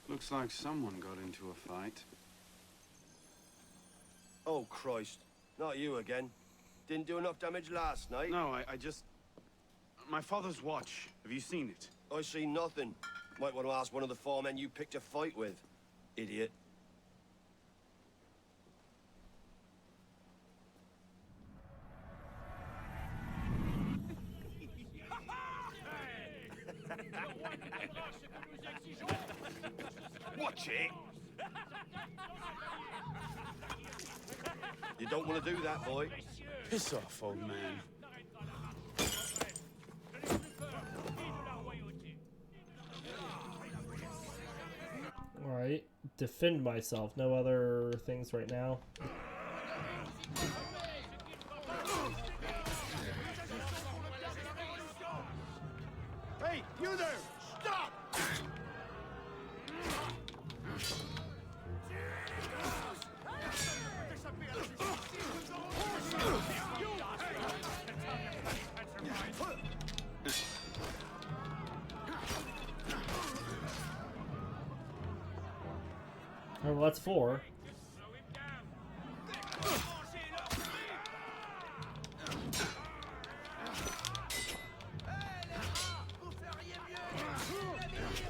S3: Looks like someone got into a fight.
S14: Oh, Christ. Not you again. Didn't do enough damage last night.
S3: No, I just... My father's watch. Have you seen it?
S14: I see nothing. Might want to ask one of the four men you picked a fight with. Idiot. Watch it! You don't want to do that, boy.
S3: Piss off, old man.
S1: Alright, defend myself. No other things right now.
S5: Hey, you there! Stop!
S1: Oh, well, that's 4.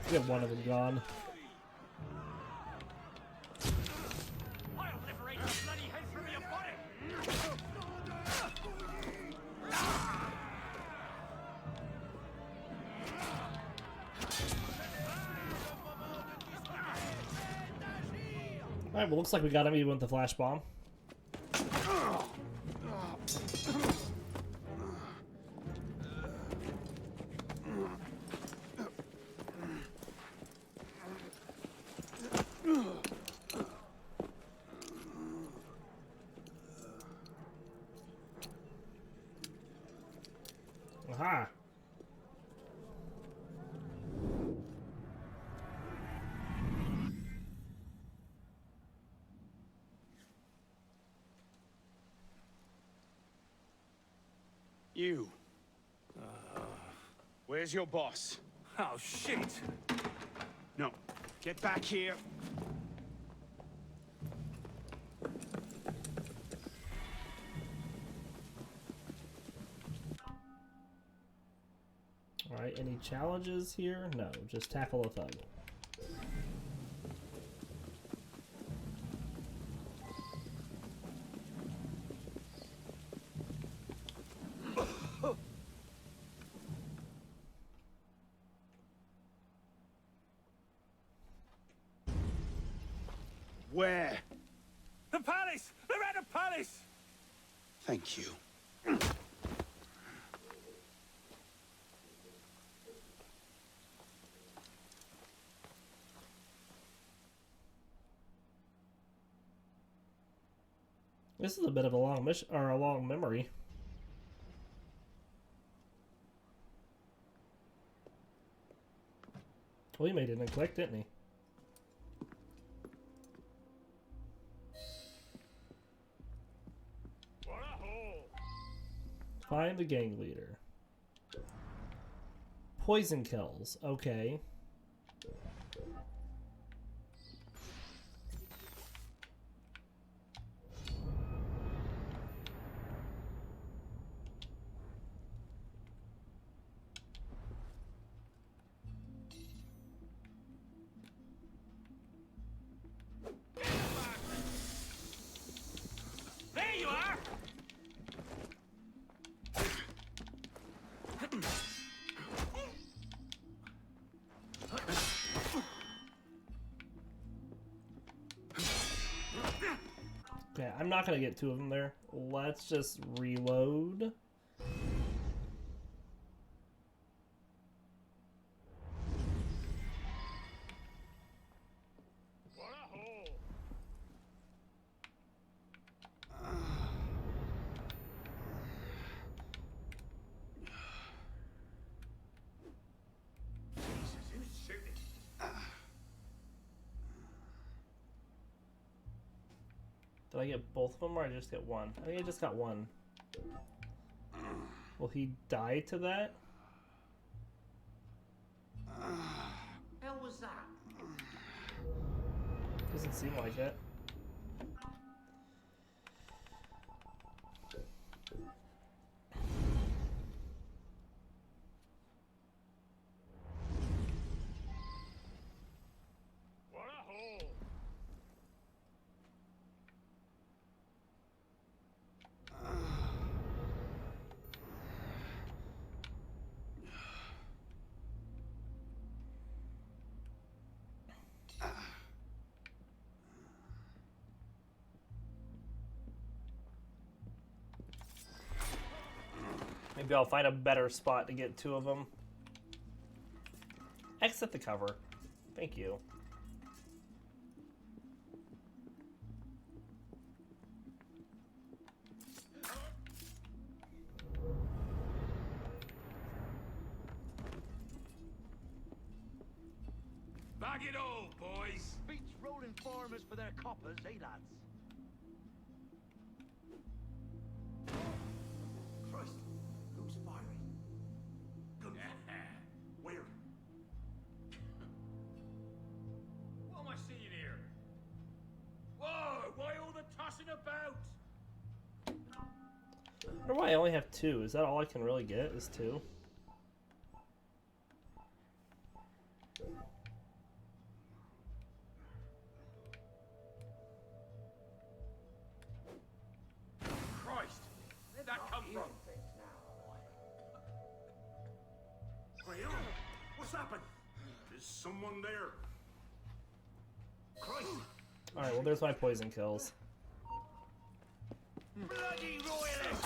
S1: We have one of them gone.
S6: I'll liberate your bloody head from your body!
S1: Alright, well, looks like we got him even with the flash bomb. Aha!
S13: You. Where's your boss?
S9: Oh, shit!
S13: No. Get back here.
S1: Alright, any challenges here? No, just tackle a thug.
S13: Where?
S9: The palace! They're at the palace!
S13: Thank you.
S1: This is a bit of a long mission, or a long memory. Well, he made it and click, didn't he? Find the gang leader. Poison kills. Okay.
S6: There you are!
S1: Okay, I'm not gonna get two of them there. Let's just reload. Did I get both of them or I just get one? I think I just got one. Will he die to that?
S11: Hell was that?
S1: Doesn't seem like it.
S6: What a hole!
S1: Maybe I'll find a better spot to get two of them. Exit the cover. Thank you.
S6: Bag it all, boys!
S11: Beats rolling farmers for their coppers, eh, lads? Christ, who's firing? Guns. Where? What am I seeing here? Whoa! Why all the tossing about?
S1: I wonder why I only have two. Is that all I can really get? Is two?
S11: Is someone there? Christ!
S1: Alright, well, there's my poison kills.
S11: Bloody royalist!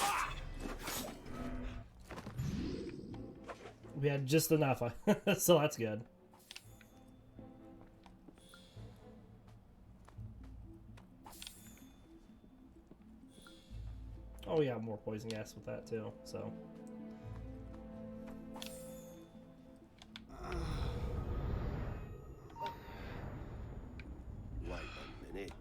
S1: We had just enough, so that's good. Oh yeah, more poison gas with that too, so.
S14: Wait a minute.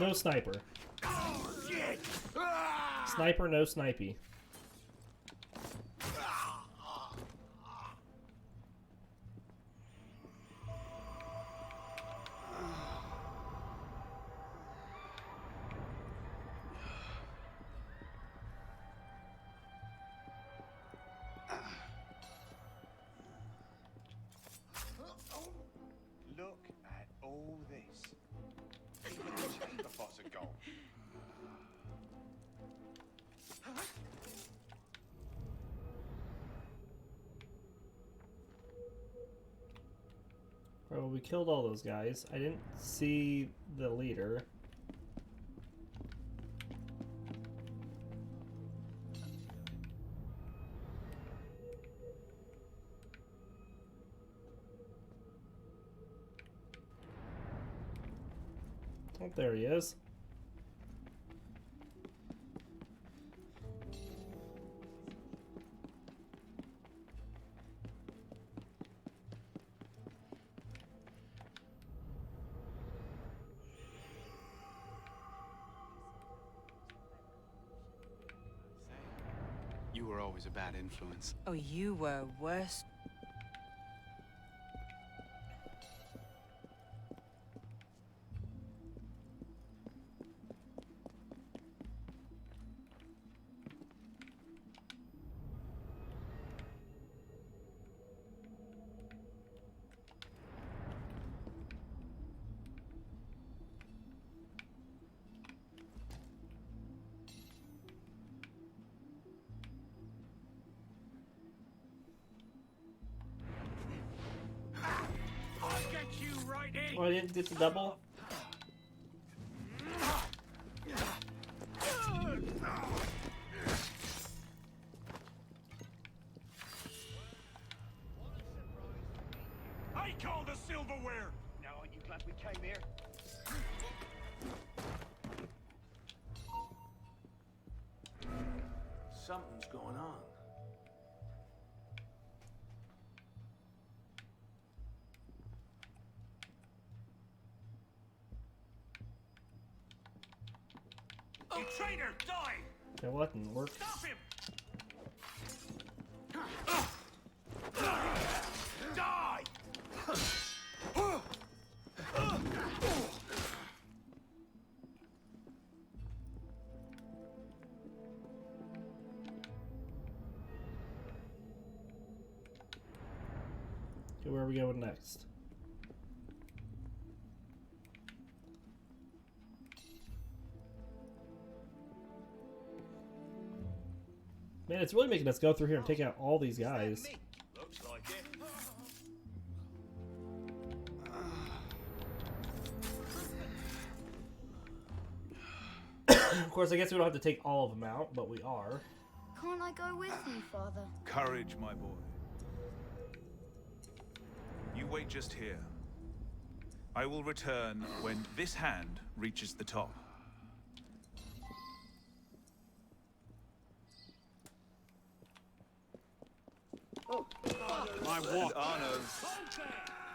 S1: No sniper. Sniper, no snipey.
S11: Look at all this. Even the chamber pots are gone.
S1: Right, well, we killed all those guys. I didn't see the leader. Oh, there he is.
S3: You were always a bad influence.
S2: Oh, you were worse.
S1: Oh, I didn't get the double?
S11: I call the silverware! Now aren't you glad we came here?
S5: Something's going on.
S11: You traitor, die!
S1: That what didn't work.
S11: Stop him! Die!
S1: Okay, where are we going next? Man, it's really making us go through here and take out all these guys.
S11: Looks like it.
S1: Of course, I guess we don't have to take all of them out, but we are.
S15: Can't I go with you, Father?
S16: Courage, my boy. You wait just here. I will return when this hand reaches the top.
S3: My what?
S16: Arno,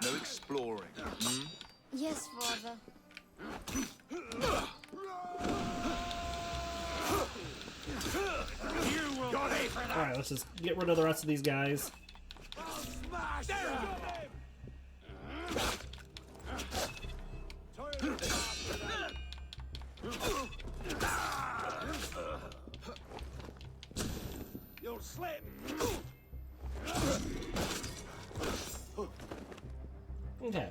S16: no exploring. Hmm?
S15: Yes, Father.
S1: Alright, let's just get rid of the rest of these guys.
S11: You'll slip!
S1: Okay.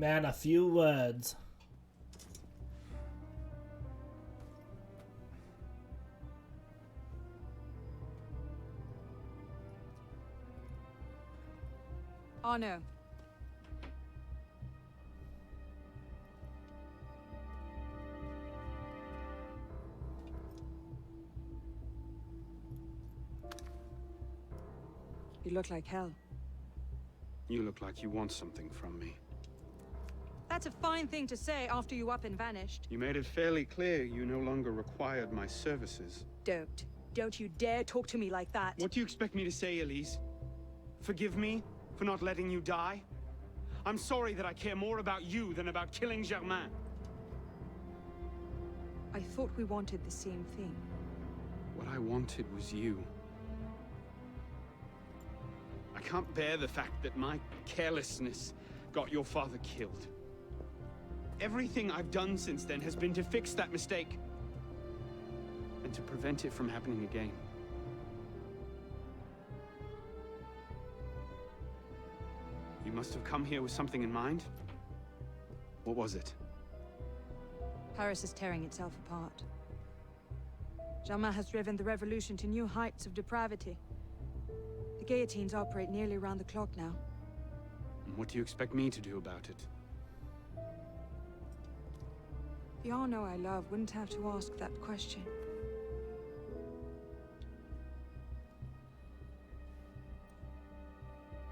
S1: Man, a few words.
S2: Arno. You look like hell.
S3: You look like you want something from me.
S2: That's a fine thing to say after you up and vanished.
S3: You made it fairly clear you no longer required my services.
S2: Don't. Don't you dare talk to me like that.
S3: What do you expect me to say, Elise? Forgive me for not letting you die? I'm sorry that I care more about you than about killing Germain.
S2: I thought we wanted the same thing.
S3: What I wanted was you. I can't bear the fact that my carelessness got your father killed. Everything I've done since then has been to fix that mistake. And to prevent it from happening again. You must have come here with something in mind. What was it?
S2: Paris is tearing itself apart. Germain has driven the revolution to new heights of depravity. The guillotines operate nearly around the clock now.
S3: And what do you expect me to do about it?
S2: The Arno I love wouldn't have to ask that question.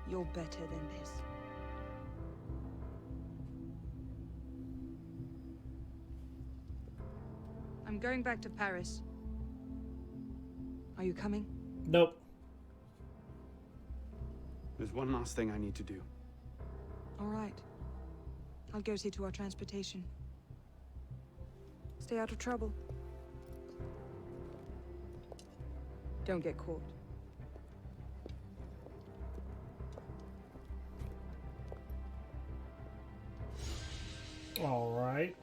S2: You're better than this. I'm going back to Paris. Are you coming?
S1: Nope.
S3: There's one last thing I need to do.
S2: All right. I'll go see to our transportation. Stay out of trouble. Don't get caught.
S1: All right.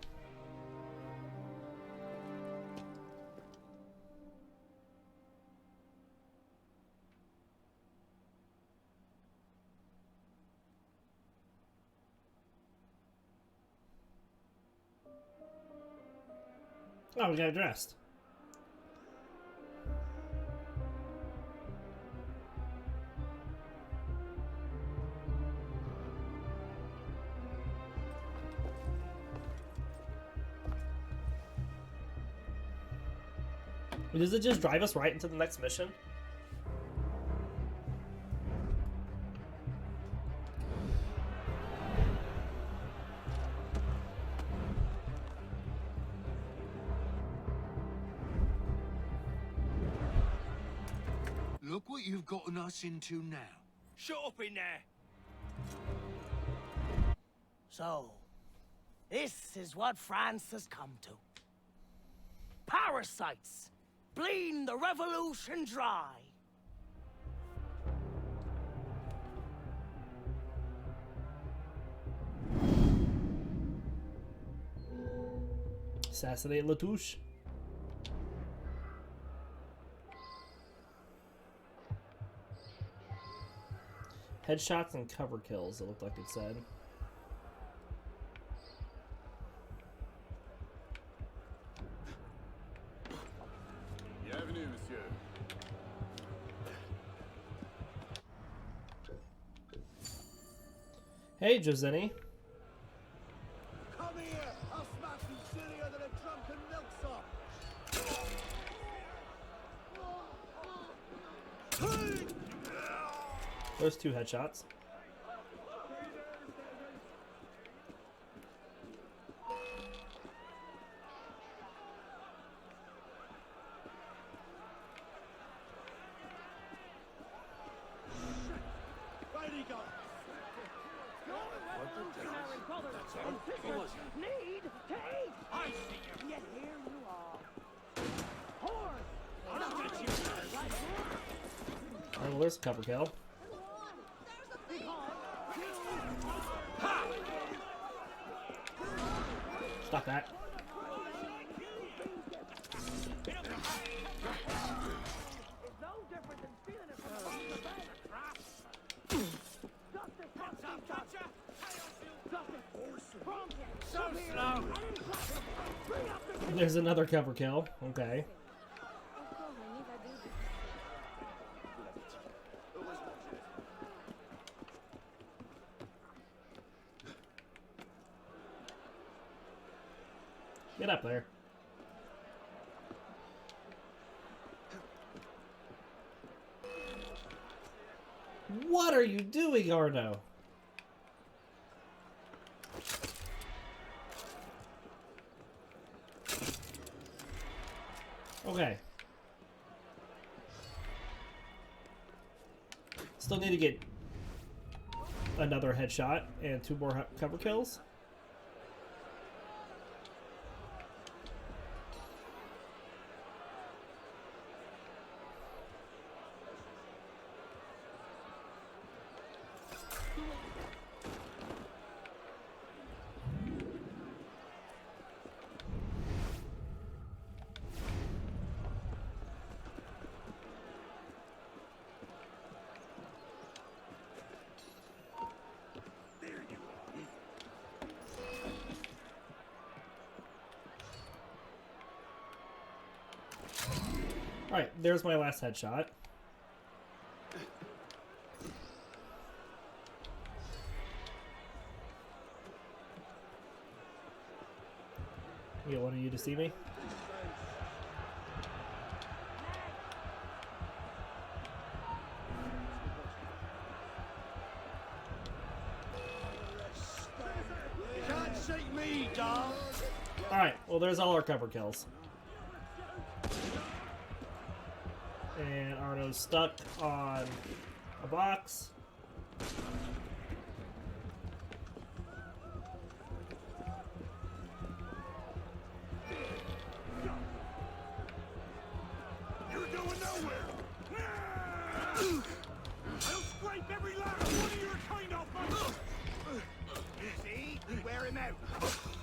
S1: Oh, we got dressed. Does it just drive us right into the next mission?
S17: Look what you've gotten us into now.
S11: Shut up in there!
S18: So, this is what France has come to. Parasites, bleeding the revolution dry.
S1: Assassinate Latouche. Headshots and cover kills, it looked like it said.
S5: Bienvenue, monsieur.
S1: Hey, Joseni.
S5: Come here! I'll smash you sillier than a drunken milksop!
S1: There's 2 headshots.
S18: Need to eat! I see you! Yet here you are. Horse!
S1: Oh, well, there's a cover kill. Stop that.
S18: So slow.
S1: There's another cover kill. Okay. Get up there. What are you doing, Arno? Okay. Still need to get another headshot and 2 more cover kills. Alright, there's my last headshot. You wanted you to see me?
S5: Can't see me, dog.
S1: Alright, well there's all our cover kills. And Arno's stuck on a box.
S11: You're going nowhere! I'll scrape every last one of your kind off my...
S5: Easy, wear him out.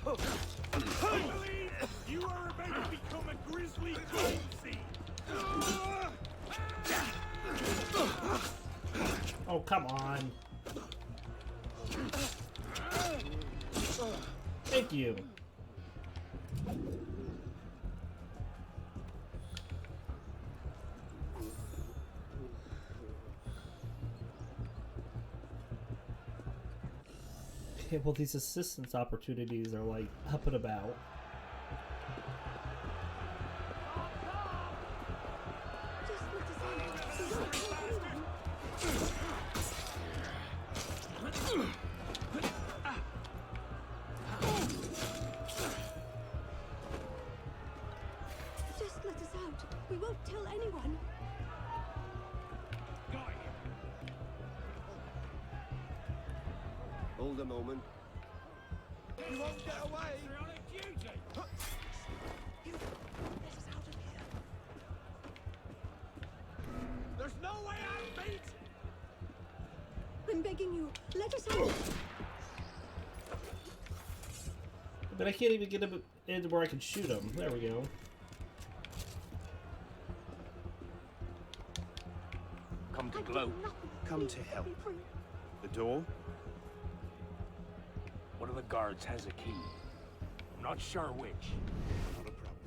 S11: I believe you are about to become a grisly clean.
S1: Oh, come on. Thank you. Okay, well, these assistance opportunities are like up and about.
S8: Just let us out. We won't tell anyone.
S14: Hold a moment.
S5: You won't get away.
S11: You're on a duty.
S5: Let us out of here. There's no way out, mate.
S8: I'm begging you. Let us out.
S1: But I can't even get him in where I can shoot him. There we go.
S9: Come to gloat.
S3: Come to help. The door?
S9: One of the guards has a key. I'm not sure which.
S3: Not a problem.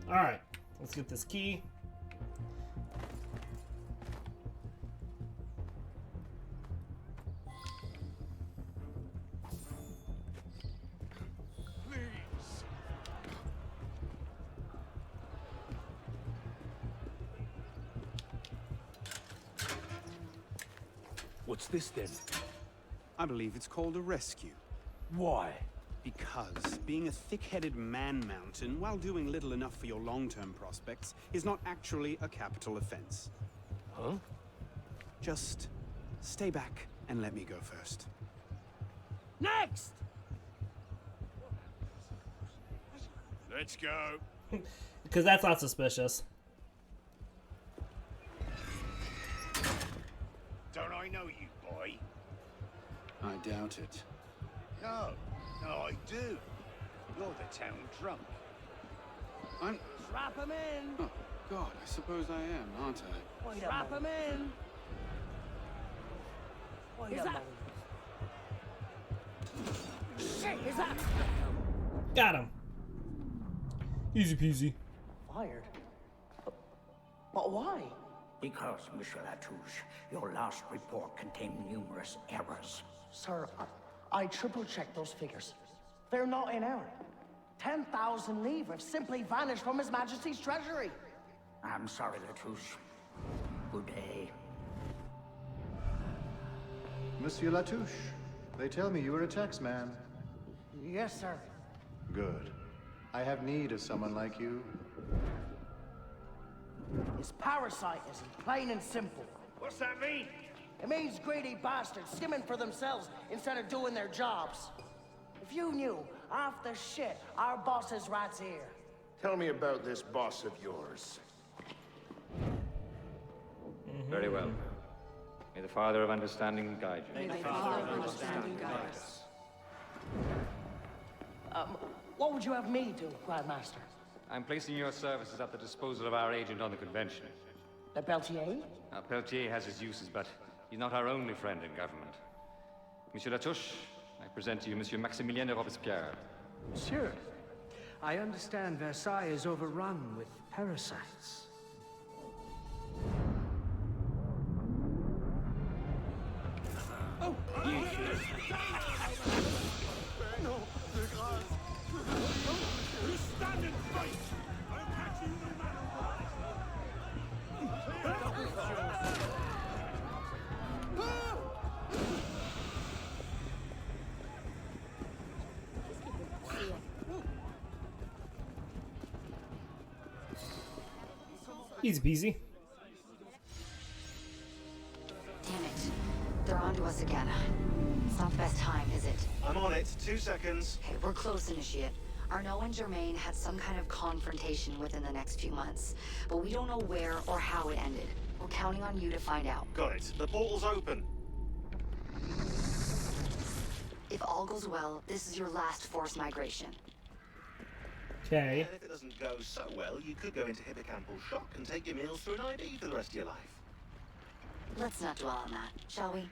S1: Alright, let's get this key.
S11: Please.
S9: What's this then?
S3: I believe it's called a rescue.
S9: Why?
S3: Because being a thick-headed man-mountain, while doing little enough for your long-term prospects, is not actually a capital offense.
S9: Huh?
S3: Just stay back and let me go first.
S18: Next!
S11: Let's go.
S1: Because that's not suspicious.
S11: Don't I know you, boy?
S3: I doubt it.
S11: No, I do. You're the town drunk.
S3: I'm...
S18: Strap him in.
S3: Oh, God, I suppose I am, aren't I?
S18: Strap him in. Is that... Shit, is that...
S1: Got him. Easy peasy.
S18: Fired? But why?
S19: Because, Monsieur Latouche, your last report contained numerous errors.
S18: Sir, I triple-checked those figures. They're not in error. 10,000 livres simply vanished from His Majesty's treasury.
S19: I'm sorry, Latouche. Good day.
S20: Monsieur Latouche, they tell me you are a taxman.
S18: Yes, sir.
S20: Good. I have need of someone like you.
S18: It's parasitism, plain and simple.
S11: What's that mean?
S18: It means greedy bastards skimming for themselves instead of doing their jobs. If you knew half the shit our bosses writes here.
S11: Tell me about this boss of yours.
S10: Very well. May the Father of Understanding guide you.
S18: May the Father of Understanding guide us. What would you have me do, Grandmaster?
S10: I'm placing your services at the disposal of our agent on the convention.
S18: The Peltier?
S10: Now, Peltier has his uses, but he's not our only friend in government. Monsieur Latouche, I present to you Monsieur Maximilien de Robespierre.
S21: Monsieur, I understand Versailles is overrun with parasites.
S11: Oh! No, de grâce. You stand and fight! I'll catch you no matter what!
S1: Easy peasy.
S22: Damn it. They're onto us again. It's not the best time, is it?
S14: I'm on it. 2 seconds.
S22: Okay, we're close, Initiate. Arnaud and Germain had some kind of confrontation within the next few months, but we don't know where or how it ended. We're counting on you to find out.
S14: Got it. The portal's open.
S22: If all goes well, this is your last forced migration.
S1: Okay.
S14: And if it doesn't go so well, you could go into hippocampal shock and take your meals through an IV for the rest of your life.
S22: Let's not dwell on that, shall we?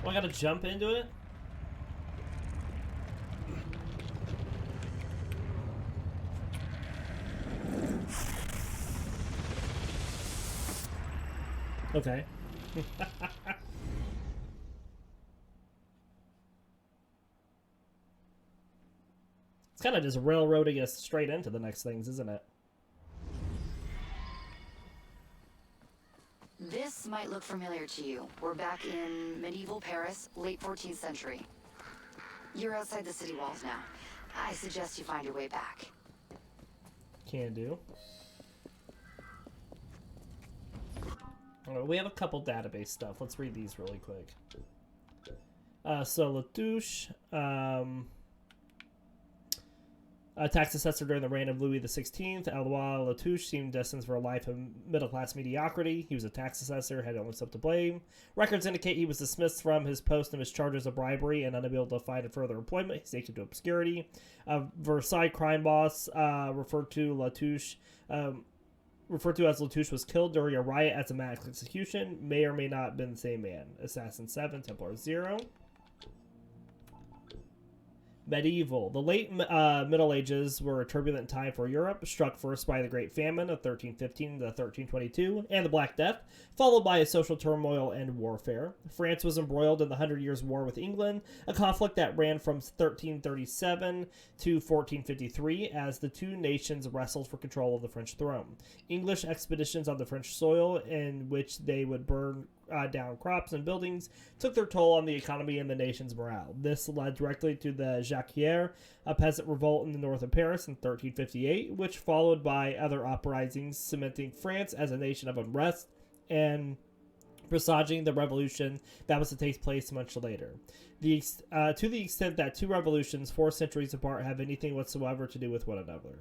S1: Oh, I gotta jump into it? Okay. It's kind of just railroading us straight into the next things, isn't it?
S22: This might look familiar to you. We're back in medieval Paris, late 14th century. You're outside the city walls now. I suggest you find your way back.
S1: Can do. Alright, we have a couple database stuff. Let's read these really quick. So Latouche, a tax assessor during the reign of Louis XVI, Alois Latouche seemed destined for a life of middle-class mediocrity. He was a tax assessor, had only self to blame. Records indicate he was dismissed from his post amidst charges of bribery and unable to find further employment. He sank into obscurity. Versailles crime boss, referred to as Latouche, was killed during a riot at a mass execution. May or may not have been the same man. Assassin 7, Templar 0. Medieval. The late Middle Ages were a turbulent time for Europe, struck first by the Great Famine of 1315 to 1322 and the Black Death, followed by social turmoil and warfare. France was embroiled in the 100 Years' War with England, a conflict that ran from 1337 to 1453 as the two nations wrestled for control of the French throne. English expeditions on the French soil, in which they would burn down crops and buildings, took their toll on the economy and the nation's morale. This led directly to the Jacquier, a peasant revolt in the north of Paris in 1358, which followed by other uprisings, cementing France as a nation of unrest and presaging the revolution that was to take place much later. To the extent that two revolutions 4 centuries apart have anything whatsoever to do with one another.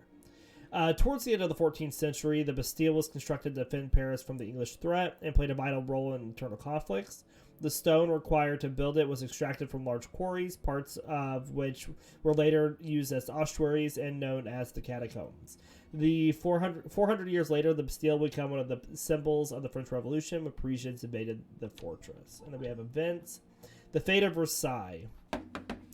S1: Towards the end of the 14th century, the Bastille was constructed to defend Paris from the English threat and played a vital role in internal conflicts. The stone required to build it was extracted from large quarries, parts of which were later used as ossuaries and known as the catacombs. 400 years later, the Bastille would become one of the symbols of the French Revolution when Parisians invaded the fortress. And then we have events. The fate of Versailles.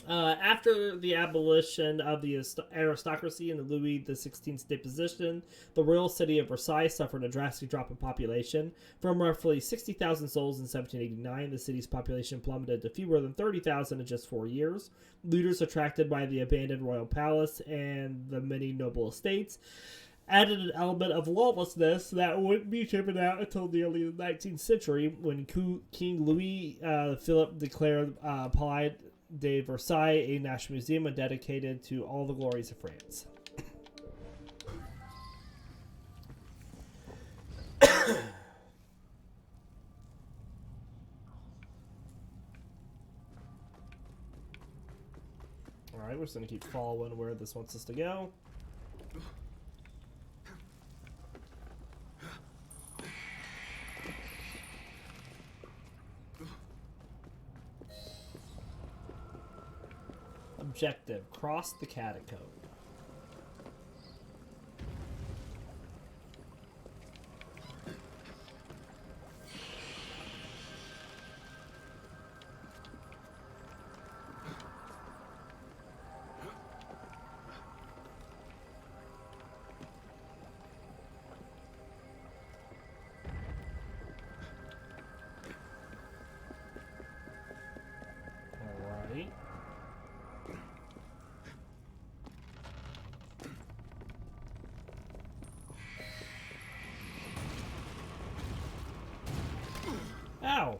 S1: After the abolition of the aristocracy and the Louis XVI's deposition, the royal city of Versailles suffered a drastic drop in population. From roughly 60,000 souls in 1789, the city's population plummeted to fewer than 30,000 in just 4 years. Looters attracted by the abandoned royal palace and the many noble estates added an element of lawlessness that wouldn't be driven out until the early 19th century when King Louis Philippe declared Palais de Versailles a national museum and dedicated to all the glories of France. Alright, we're just going to keep following where this wants us to go. Objective, cross the catacomb. Alright. Ow!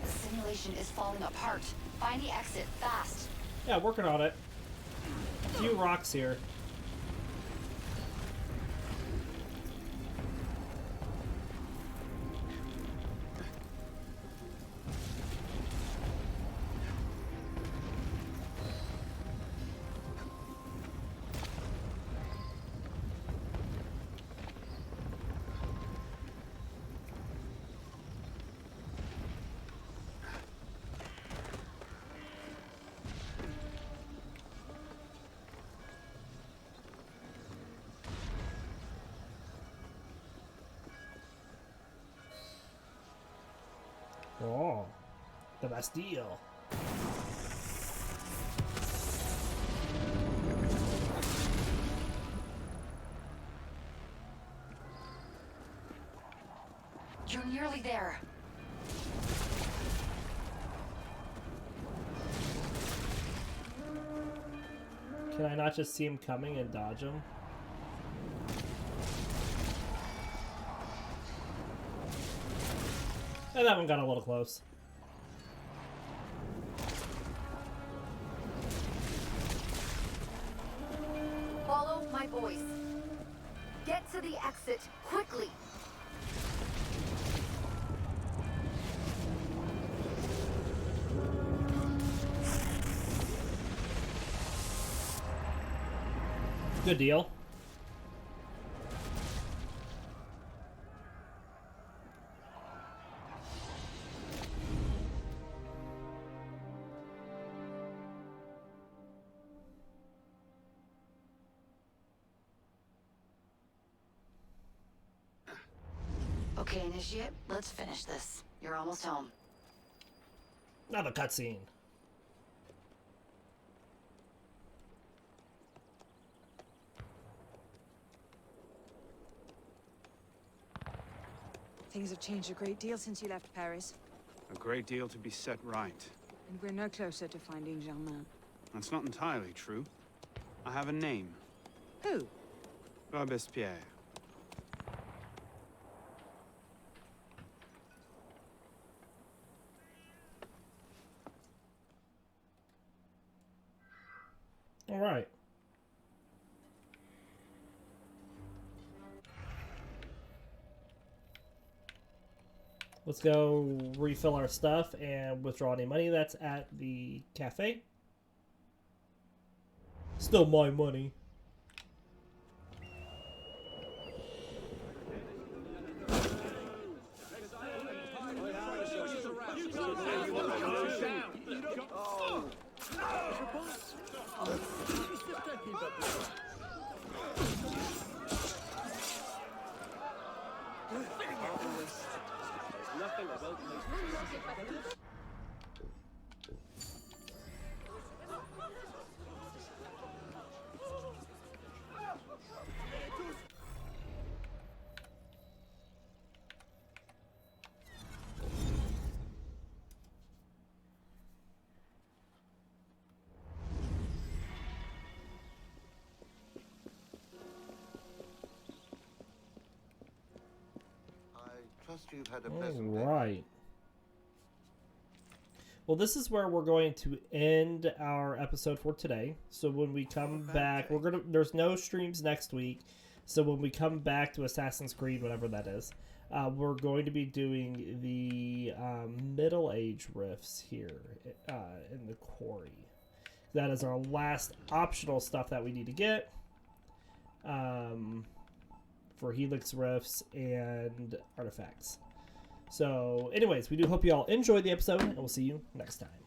S22: The simulation is falling apart. Find the exit, fast.
S1: Yeah, working on it. A few rocks here. Oh, the Bastille.
S22: You're nearly there.
S1: Can I not just see him coming and dodge him? And that one got a little close.
S22: Follow my voice. Get to the exit, quickly.
S1: Good deal.
S22: Okay, Initiate, let's finish this. You're almost home.
S1: Another cutscene.
S2: Things have changed a great deal since you left Paris,
S3: A great deal to be set right.
S2: and we're no closer to finding Germain.
S3: That's not entirely true. I have a name.
S2: Who?
S3: Robespierre.
S1: All right. Let's go refill our stuff and withdraw any money that's at the cafe. Still my money.
S17: Trust you've had a pleasant
S1: All right. Well, this is where we're going to end our episode for today. So when we come back, there's no streams next week. So when we come back to Assassin's Creed, whatever that is, we're going to be doing the Middle Age rifts here in the quarry. That is our last optional stuff that we need to get for Helix rifts and artifacts. So anyways, we do hope you all enjoyed the episode, and we'll see you next time.